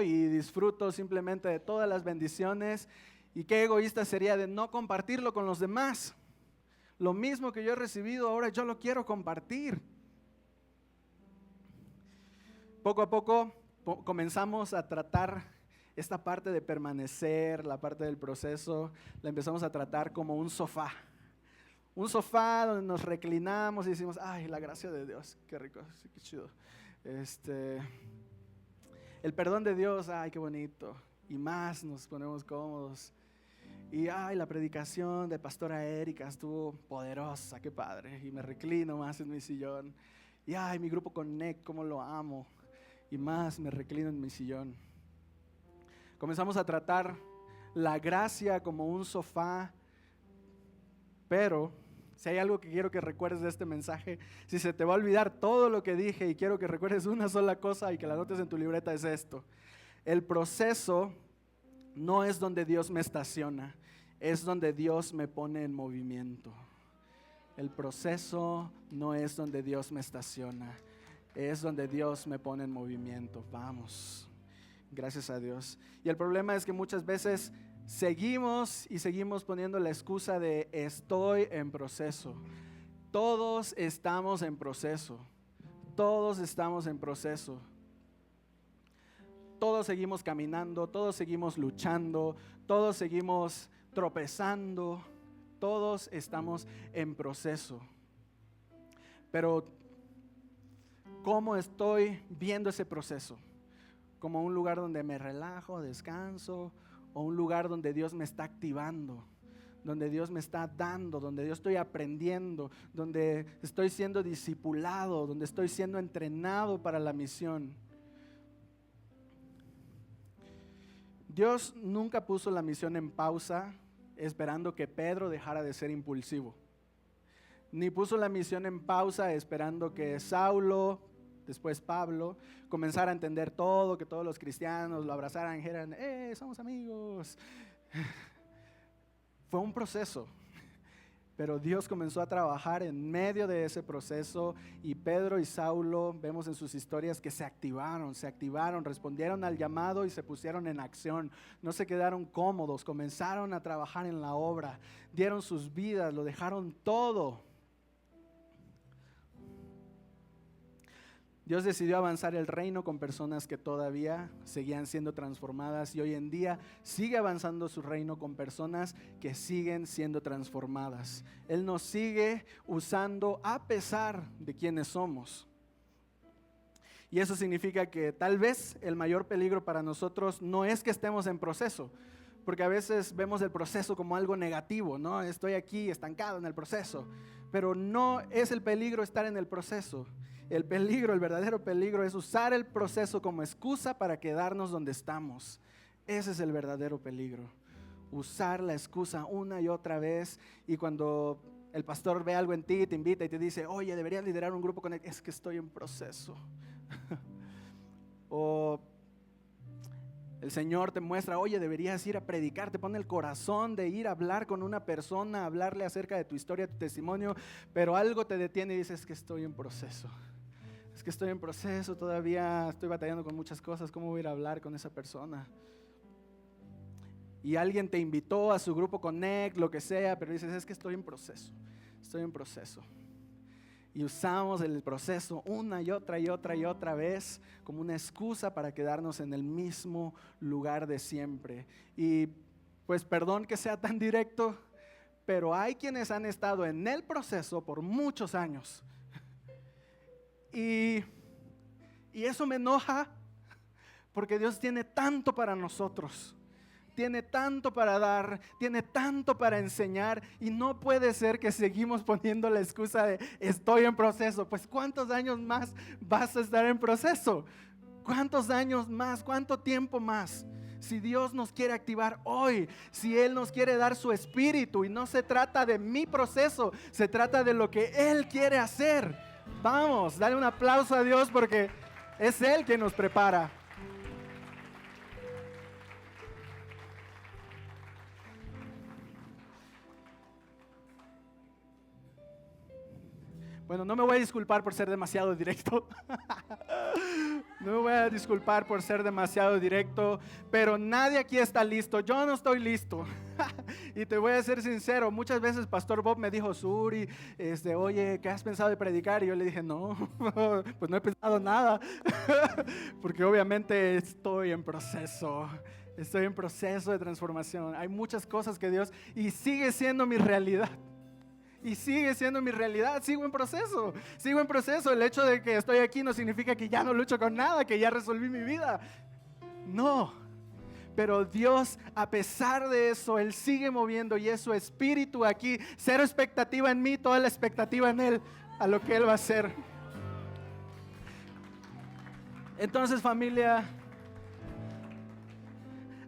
y disfruto simplemente de todas las bendiciones. Y qué egoísta sería de no compartirlo con los demás. Lo mismo que yo he recibido, ahora yo lo quiero compartir. Poco a poco comenzamos a tratar esta parte de permanecer, la parte del proceso, la empezamos a tratar como un sofá. Un sofá donde nos reclinamos y decimos, ay, la gracia de Dios, qué rico, sí, qué chido. El perdón de Dios, ay, qué bonito. Y más nos ponemos cómodos. Y ay, la predicación de pastora Erika estuvo poderosa, qué padre. Y me reclino más en mi sillón. Y ay, mi grupo Connect, cómo lo amo. Y más me reclino en mi sillón. Comenzamos a tratar la gracia como un sofá, pero si hay algo que quiero que recuerdes de este mensaje, si se te va a olvidar todo lo que dije y quiero que recuerdes una sola cosa y que la anotes en tu libreta, es esto: el proceso no es donde Dios me estaciona, es donde Dios me pone en movimiento. El proceso no es donde Dios me estaciona, es donde Dios me pone en movimiento. Vamos, gracias a Dios. Y el problema es que muchas veces seguimos poniendo la excusa de estoy en proceso. Todos estamos en proceso. Todos estamos en proceso. Todos seguimos caminando, todos seguimos luchando, todos seguimos tropezando, todos estamos en proceso. Pero ¿cómo estoy viendo ese proceso? ¿Como un lugar donde me relajo, descanso, o un lugar donde Dios me está activando, donde Dios me está dando, donde yo estoy aprendiendo, donde estoy siendo discipulado, donde estoy siendo entrenado para la misión. Dios nunca puso la misión en pausa esperando que Pedro dejara de ser impulsivo. Ni puso la misión en pausa esperando que Saulo, después Pablo, comenzara a entender todo, que todos los cristianos lo abrazaran y dijeran, somos amigos. Fue un proceso, pero Dios comenzó a trabajar en medio de ese proceso y Pedro y Saulo, vemos en sus historias que se activaron, respondieron al llamado y se pusieron en acción. No se quedaron cómodos, comenzaron a trabajar en la obra, dieron sus vidas, lo dejaron todo. Dios decidió avanzar el reino con personas que todavía seguían siendo transformadas y hoy en día sigue avanzando su reino con personas que siguen siendo transformadas. Él nos sigue usando a pesar de quienes somos. Y eso significa que tal vez el mayor peligro para nosotros no es que estemos en proceso, porque a veces vemos el proceso como algo negativo, ¿no? Estoy aquí estancado en el proceso, pero no es el peligro estar en el proceso. El peligro, el verdadero peligro es usar el proceso como excusa para quedarnos donde estamos. Ese es el verdadero peligro. Usar la excusa una y otra vez y cuando el pastor ve algo en ti, te invita y te dice, oye, deberías liderar un grupo con él. Es que estoy en proceso. O el Señor te muestra, oye, deberías ir a predicar, te pone el corazón de ir a hablar con una persona, hablarle acerca de tu historia, tu testimonio, pero algo te detiene y dices, es que estoy en proceso. Es que estoy en proceso, todavía estoy batallando con muchas cosas, ¿cómo voy a ir a hablar con esa persona? Y alguien te invitó a su grupo Connect, lo que sea, pero dices, es que estoy en proceso. Y usamos el proceso una y otra vez como una excusa para quedarnos en el mismo lugar de siempre. Y pues perdón que sea tan directo, pero hay quienes han estado en el proceso por muchos años. Y eso me enoja porque Dios tiene tanto para nosotros, tiene tanto para dar, tiene tanto para enseñar y no puede ser que seguimos poniendo la excusa de estoy en proceso. Pues ¿cuántos años más vas a estar en proceso? ¿Cuántos años más? ¿Cuánto tiempo más? Si Dios nos quiere activar hoy, si Él nos quiere dar su espíritu y no se trata de mi proceso, se trata de lo que Él quiere hacer. Vamos, dale un aplauso a Dios porque es Él quien nos prepara. Bueno, no me voy a disculpar por ser demasiado directo. No me voy a disculpar por ser demasiado directo, pero nadie aquí está listo. Yo no estoy listo. Y te voy a ser sincero, muchas veces Pastor Bob me dijo, Suri, oye, ¿qué has pensado de predicar? Y yo le dije, no, pues no he pensado nada. Porque obviamente estoy en proceso de transformación. Hay muchas cosas que Dios, y sigue siendo mi realidad. Sigo en proceso. El hecho de que estoy aquí no significa que ya no lucho con nada, que ya resolví mi vida. No, pero Dios, a pesar de eso, Él sigue moviendo y es su espíritu aquí. Cero expectativa en mí, toda la expectativa en Él, a lo que Él va a hacer. Entonces, familia,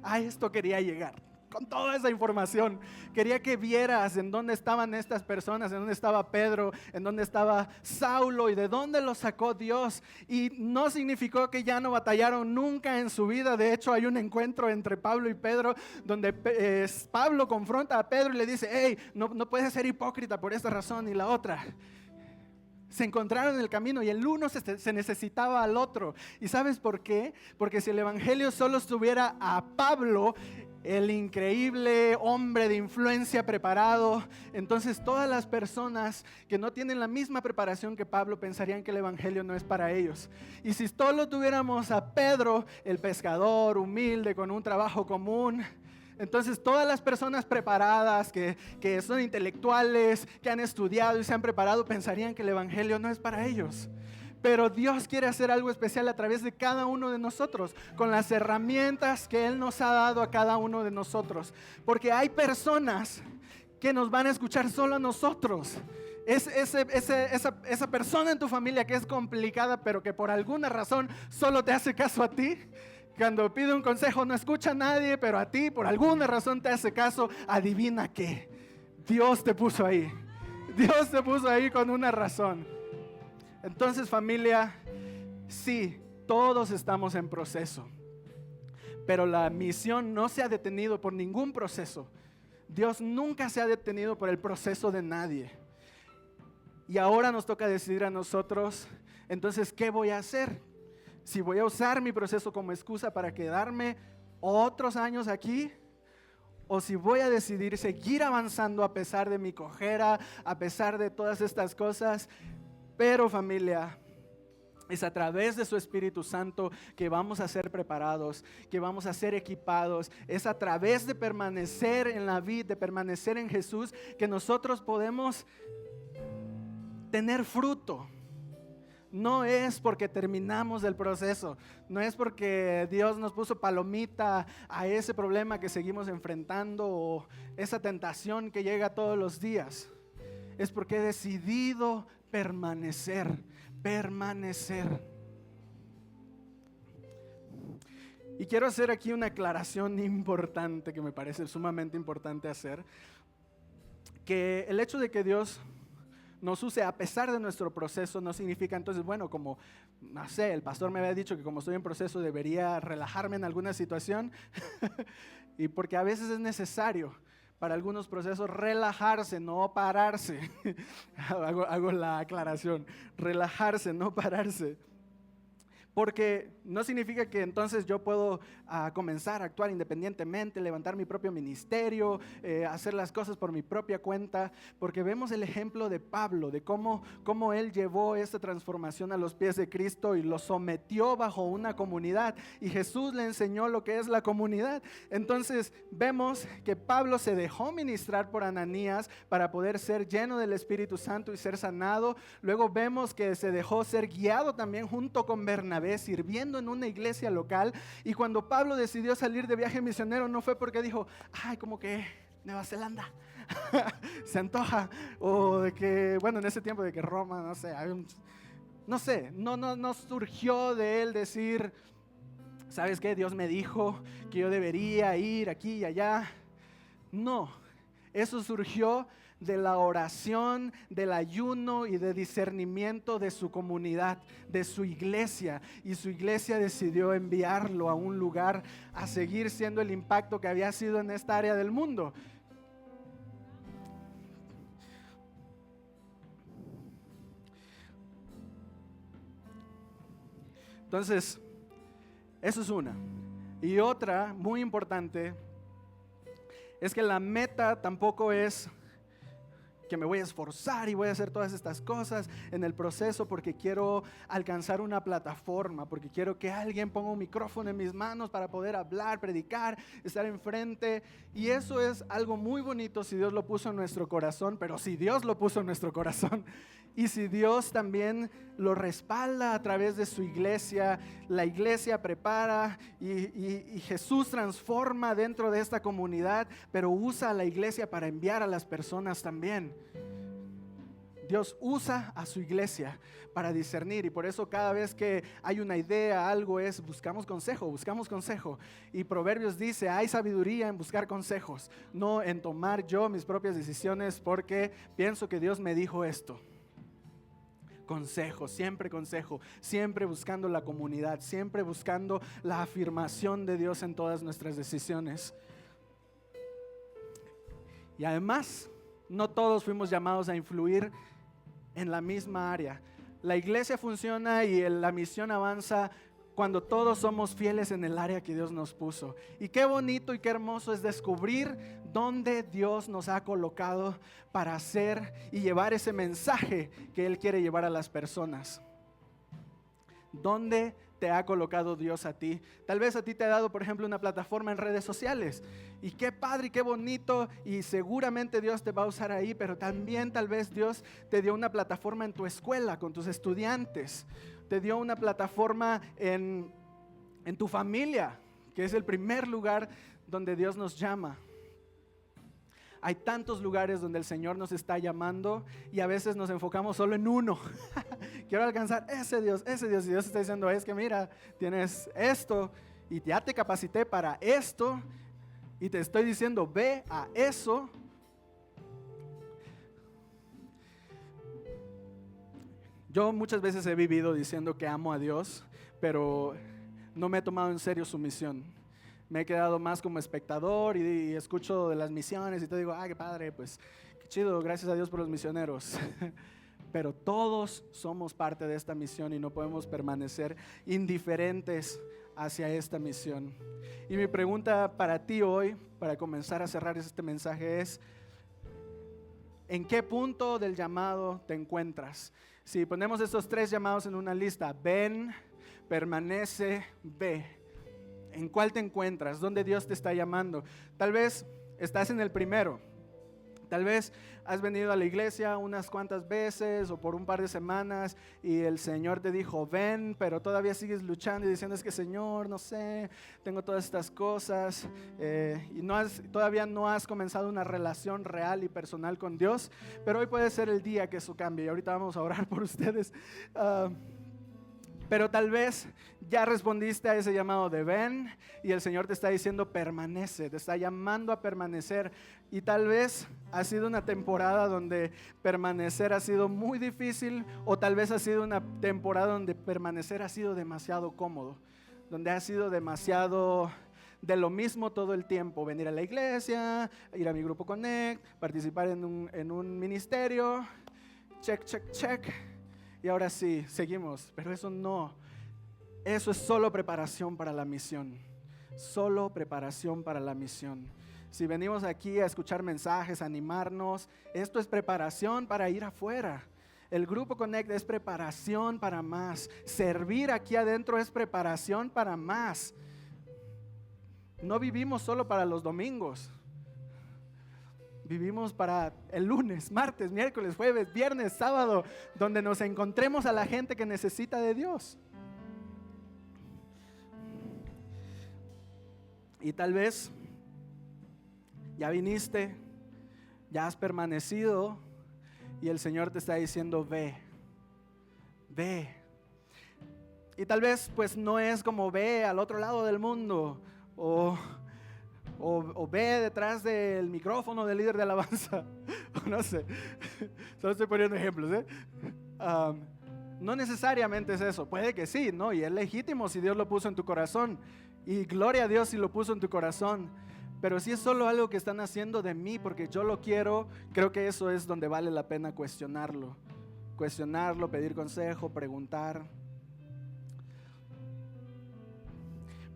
a esto quería llegar. Con toda esa información, quería que vieras en dónde estaban estas personas, en dónde estaba Pedro, en dónde estaba Saulo y de dónde los sacó Dios. Y no significó que ya no batallaron nunca en su vida. De hecho, hay un encuentro entre Pablo y Pedro donde Pablo confronta a Pedro y le dice, hey, no puedes ser hipócrita por esta razón y la otra. Se encontraron en el camino y el uno se necesitaba al otro. ¿Y sabes por qué? Porque si el evangelio solo estuviera a Pablo, el increíble hombre de influencia preparado, entonces todas las personas que no tienen la misma preparación que Pablo pensarían que el evangelio no es para ellos. Y si solo tuviéramos a Pedro, el pescador humilde con un trabajo común, entonces todas las personas preparadas que son intelectuales, que han estudiado y se han preparado, pensarían que el evangelio no es para ellos. Pero Dios quiere hacer algo especial a través de cada uno de nosotros, con las herramientas que Él nos ha dado a cada uno de nosotros. Porque hay personas que nos van a escuchar solo a nosotros. Es esa persona en tu familia que es complicada, pero que por alguna razón solo te hace caso a ti. Cuando pide un consejo no escucha a nadie, pero a ti por alguna razón te hace caso. Adivina qué, Dios te puso ahí. Dios te puso ahí con una razón. Entonces, familia, sí, todos estamos en proceso, pero la misión no se ha detenido por ningún proceso. Dios nunca se ha detenido por el proceso de nadie. Y ahora nos toca decidir a nosotros, entonces, ¿qué voy a hacer? Si voy a usar mi proceso como excusa para quedarme otros años aquí, o si voy a decidir seguir avanzando a pesar de mi cojera, a pesar de todas estas cosas. Pero familia, es a través de su Espíritu Santo que vamos a ser preparados, que vamos a ser equipados. Es a través de permanecer en la vida, de permanecer en Jesús, que nosotros podemos tener fruto. No es porque terminamos el proceso, no es porque Dios nos puso palomita a ese problema que seguimos enfrentando o esa tentación que llega todos los días. Es porque he decidido permanecer. Y quiero hacer aquí una aclaración importante que me parece sumamente importante hacer, que el hecho de que Dios nos use a pesar de nuestro proceso no significa entonces, bueno, como, no sé, el pastor me había dicho que como estoy en proceso debería relajarme en alguna situación, y porque a veces es necesario para algunos procesos relajarse, no pararse. hago la aclaración, relajarse, no pararse. Porque no significa que entonces yo puedo comenzar a actuar independientemente, levantar mi propio ministerio, hacer las cosas por mi propia cuenta. Porque vemos el ejemplo de Pablo, de cómo él llevó esta transformación a los pies de Cristo y lo sometió bajo una comunidad. Y Jesús le enseñó lo que es la comunidad. Entonces vemos que Pablo se dejó ministrar por Ananías para poder ser lleno del Espíritu Santo y ser sanado. Luego vemos que se dejó ser guiado también junto con Bernabé, sirviendo en una iglesia local. Y cuando Pablo decidió salir de viaje misionero, no fue porque dijo, ay, como que Nueva Zelanda se antoja, o de que, bueno, en ese tiempo de que Roma, no surgió de él decir, ¿sabes qué? Dios me dijo que yo debería ir aquí y allá. No, eso surgió de la oración, del ayuno y de discernimiento de su comunidad, de su iglesia. Y su iglesia decidió enviarlo a un lugar a seguir siendo el impacto que había sido en esta área del mundo. Entonces, eso es una. Y otra muy importante es que la meta tampoco es que me voy a esforzar y voy a hacer todas estas cosas en el proceso porque quiero alcanzar una plataforma, porque quiero que alguien ponga un micrófono en mis manos para poder hablar, predicar, estar enfrente. Y eso es algo muy bonito si Dios lo puso en nuestro corazón, pero si Dios lo puso en nuestro corazón y si Dios también lo respalda a través de su iglesia, la iglesia prepara y Jesús transforma dentro de esta comunidad, pero usa a la iglesia para enviar a las personas también. Dios usa a su iglesia para discernir, y por eso cada vez que hay una idea, algo buscamos consejo. Y Proverbios dice, hay sabiduría en buscar consejos, no en tomar yo mis propias decisiones porque pienso que Dios me dijo esto. Consejo, siempre buscando la comunidad, siempre buscando la afirmación de Dios en todas nuestras decisiones. Y además, no todos fuimos llamados a influir en la misma área. La iglesia funciona y la misión avanza cuando todos somos fieles en el área que Dios nos puso. Y qué bonito y qué hermoso es descubrir dónde Dios nos ha colocado para hacer y llevar ese mensaje que Él quiere llevar a las personas. ¿Dónde te ha colocado Dios a ti? Tal vez a ti te ha dado, por ejemplo, una plataforma en redes sociales. Y qué padre y qué bonito, y seguramente Dios te va a usar ahí, pero también tal vez Dios te dio una plataforma en tu escuela, con tus estudiantes. Te dio una plataforma en tu familia, que es el primer lugar donde Dios nos llama. Hay tantos lugares donde el Señor nos está llamando y a veces nos enfocamos solo en uno. Quiero alcanzar ese Dios. Y Dios está diciendo, es que mira, tienes esto y ya te capacité para esto y te estoy diciendo, ve a eso. Yo muchas veces he vivido diciendo que amo a Dios, pero no me he tomado en serio su misión. Me he quedado más como espectador y escucho de las misiones y te digo, qué padre, pues qué chido, gracias a Dios por los misioneros. Pero todos somos parte de esta misión y no podemos permanecer indiferentes hacia esta misión. Y mi pregunta para ti hoy, para comenzar a cerrar este mensaje es, ¿en qué punto del llamado te encuentras? Si ponemos estos 3 llamados en una lista, ven, permanece, ve. ¿En cuál te encuentras? ¿Dónde Dios te está llamando? Tal vez estás en el primero. Tal vez has venido a la iglesia unas cuantas veces o por un par de semanas y el Señor te dijo, ven, pero todavía sigues luchando y diciendo, es que Señor, no sé, tengo todas estas cosas y todavía no has comenzado una relación real y personal con Dios, pero hoy puede ser el día que eso cambie y ahorita vamos a orar por ustedes. Pero tal vez ya respondiste a ese llamado de ven y el Señor te está diciendo permanece, te está llamando a permanecer. Y tal vez ha sido una temporada donde permanecer ha sido muy difícil, o tal vez ha sido una temporada donde permanecer ha sido demasiado cómodo, donde ha sido demasiado de lo mismo todo el tiempo, venir a la iglesia, ir a mi grupo Connect, participar en un ministerio, check. Y ahora sí, seguimos, pero eso no, eso es solo preparación para la misión, solo preparación para la misión. Si venimos aquí a escuchar mensajes, a animarnos, esto es preparación para ir afuera. El grupo Connect es preparación para más, servir aquí adentro es preparación para más. No vivimos solo para los domingos. Vivimos para el lunes, martes, miércoles, jueves, viernes, sábado, donde nos encontremos a la gente que necesita de Dios. Y tal vez ya viniste, ya has permanecido y el Señor te está diciendo ve. Y tal vez pues no es como ve al otro lado del mundo o ve detrás del micrófono del líder de alabanza, no sé, solo estoy poniendo ejemplos, no necesariamente es eso, puede que sí, ¿no? Y es legítimo si Dios lo puso en tu corazón, y gloria a Dios si lo puso en tu corazón, pero si es solo algo que están haciendo de mí porque yo lo quiero, creo que eso es donde vale la pena cuestionarlo, pedir consejo, preguntar.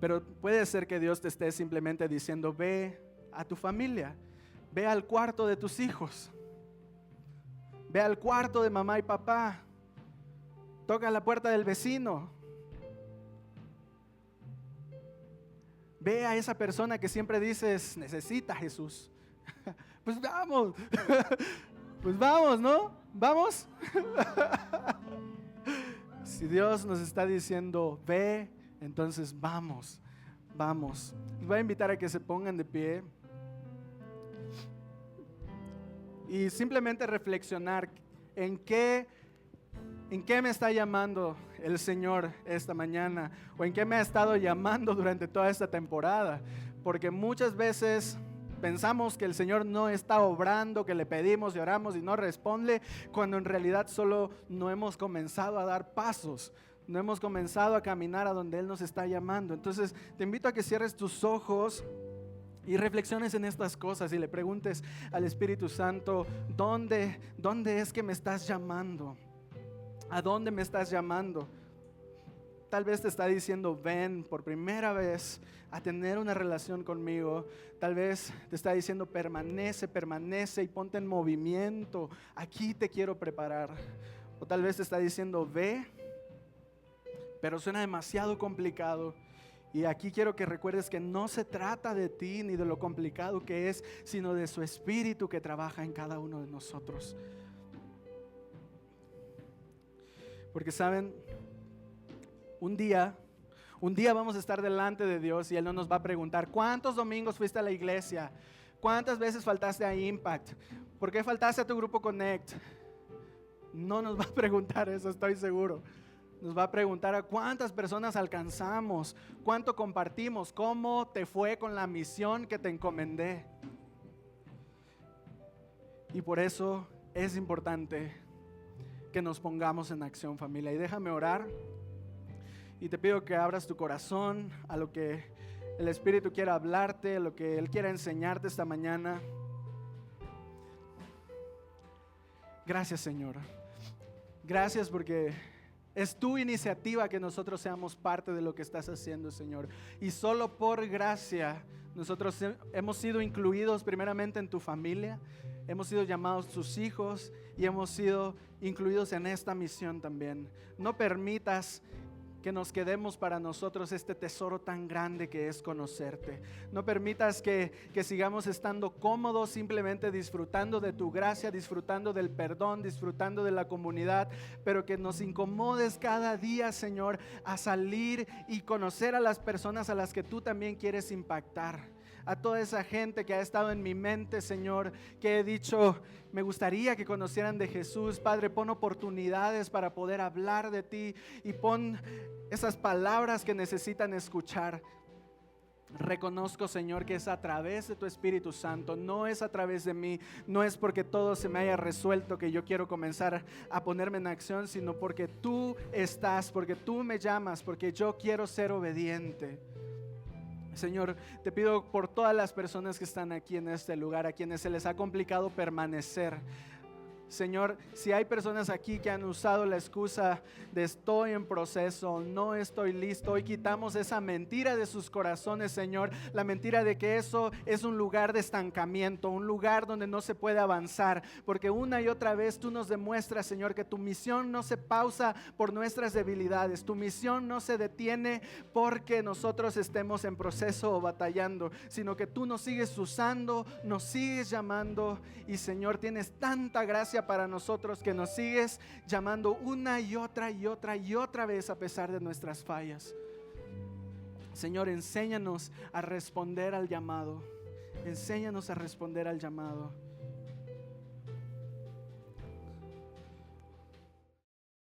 Pero puede ser que Dios te esté simplemente diciendo, ve a tu familia, ve al cuarto de tus hijos, ve al cuarto de mamá y papá, toca la puerta del vecino, ve a esa persona que siempre dices, necesita a Jesús. Pues vamos, ¿no? ¿Vamos? Si Dios nos está diciendo, ve, entonces vamos. Les voy a invitar a que se pongan de pie y simplemente reflexionar en qué me está llamando el Señor esta mañana, o en qué me ha estado llamando durante toda esta temporada, porque muchas veces pensamos que el Señor no está obrando, que le pedimos y oramos y no responde, cuando en realidad solo no hemos comenzado a dar pasos. No hemos comenzado a caminar a donde Él nos está llamando. Entonces te invito a que cierres tus ojos y reflexiones en estas cosas y le preguntes al Espíritu Santo, ¿dónde es que me estás llamando? ¿A dónde me estás llamando? Tal vez te está diciendo, ven por primera vez a tener una relación conmigo. Tal vez te está diciendo, permanece y ponte en movimiento. Aquí te quiero preparar. O tal vez te está diciendo, ve, pero suena demasiado complicado. Y aquí quiero que recuerdes que no se trata de ti ni de lo complicado que es, sino de su Espíritu que trabaja en cada uno de nosotros. Porque saben, un día vamos a estar delante de Dios y Él no nos va a preguntar, ¿cuántos domingos fuiste a la iglesia? ¿Cuántas veces faltaste a Impact? ¿Por qué faltaste a tu grupo Connect? No nos va a preguntar eso, estoy seguro. Nos va a preguntar a cuántas personas alcanzamos, cuánto compartimos, cómo te fue con la misión que te encomendé. Y por eso es importante que nos pongamos en acción, familia. Y déjame orar y te pido que abras tu corazón a lo que el Espíritu quiera hablarte, a lo que Él quiera enseñarte esta mañana. Gracias, Señor. Gracias porque es tu iniciativa que nosotros seamos parte de lo que estás haciendo, Señor. Y solo por gracia nosotros hemos sido incluidos primeramente en tu familia, hemos sido llamados tus hijos y hemos sido incluidos en esta misión también. No permitas que nos quedemos para nosotros este tesoro tan grande que es conocerte. No permitas que sigamos estando cómodos, simplemente disfrutando de tu gracia, disfrutando del perdón, disfrutando de la comunidad, pero que nos incomodes cada día, Señor, a salir y conocer a las personas a las que tú también quieres impactar. A toda esa gente que ha estado en mi mente, Señor, que he dicho, me gustaría que conocieran de Jesús. Padre, pon oportunidades para poder hablar de ti y pon esas palabras que necesitan escuchar. Reconozco, Señor, que es a través de tu Espíritu Santo, no es a través de mí, no es porque todo se me haya resuelto que yo quiero comenzar a ponerme en acción, sino porque tú estás, porque tú me llamas, porque yo quiero ser obediente. Señor, te pido por todas las personas que están aquí en este lugar, a quienes se les ha complicado permanecer. Señor, si hay personas aquí que han usado la excusa de estoy en proceso, no estoy listo, hoy quitamos esa mentira de sus corazones, Señor, la mentira de que eso es un lugar de estancamiento, un lugar donde no se puede avanzar, porque una y otra vez tú nos demuestras, Señor, que tu misión no se pausa por nuestras debilidades, tu misión no se detiene porque nosotros estemos en proceso o batallando, sino que tú nos sigues usando, nos sigues llamando y, Señor, tienes tanta gracia para nosotros que nos sigues llamando una y otra y otra y otra vez a pesar de nuestras fallas. Señor, enséñanos a responder al llamado. Enséñanos a responder al llamado.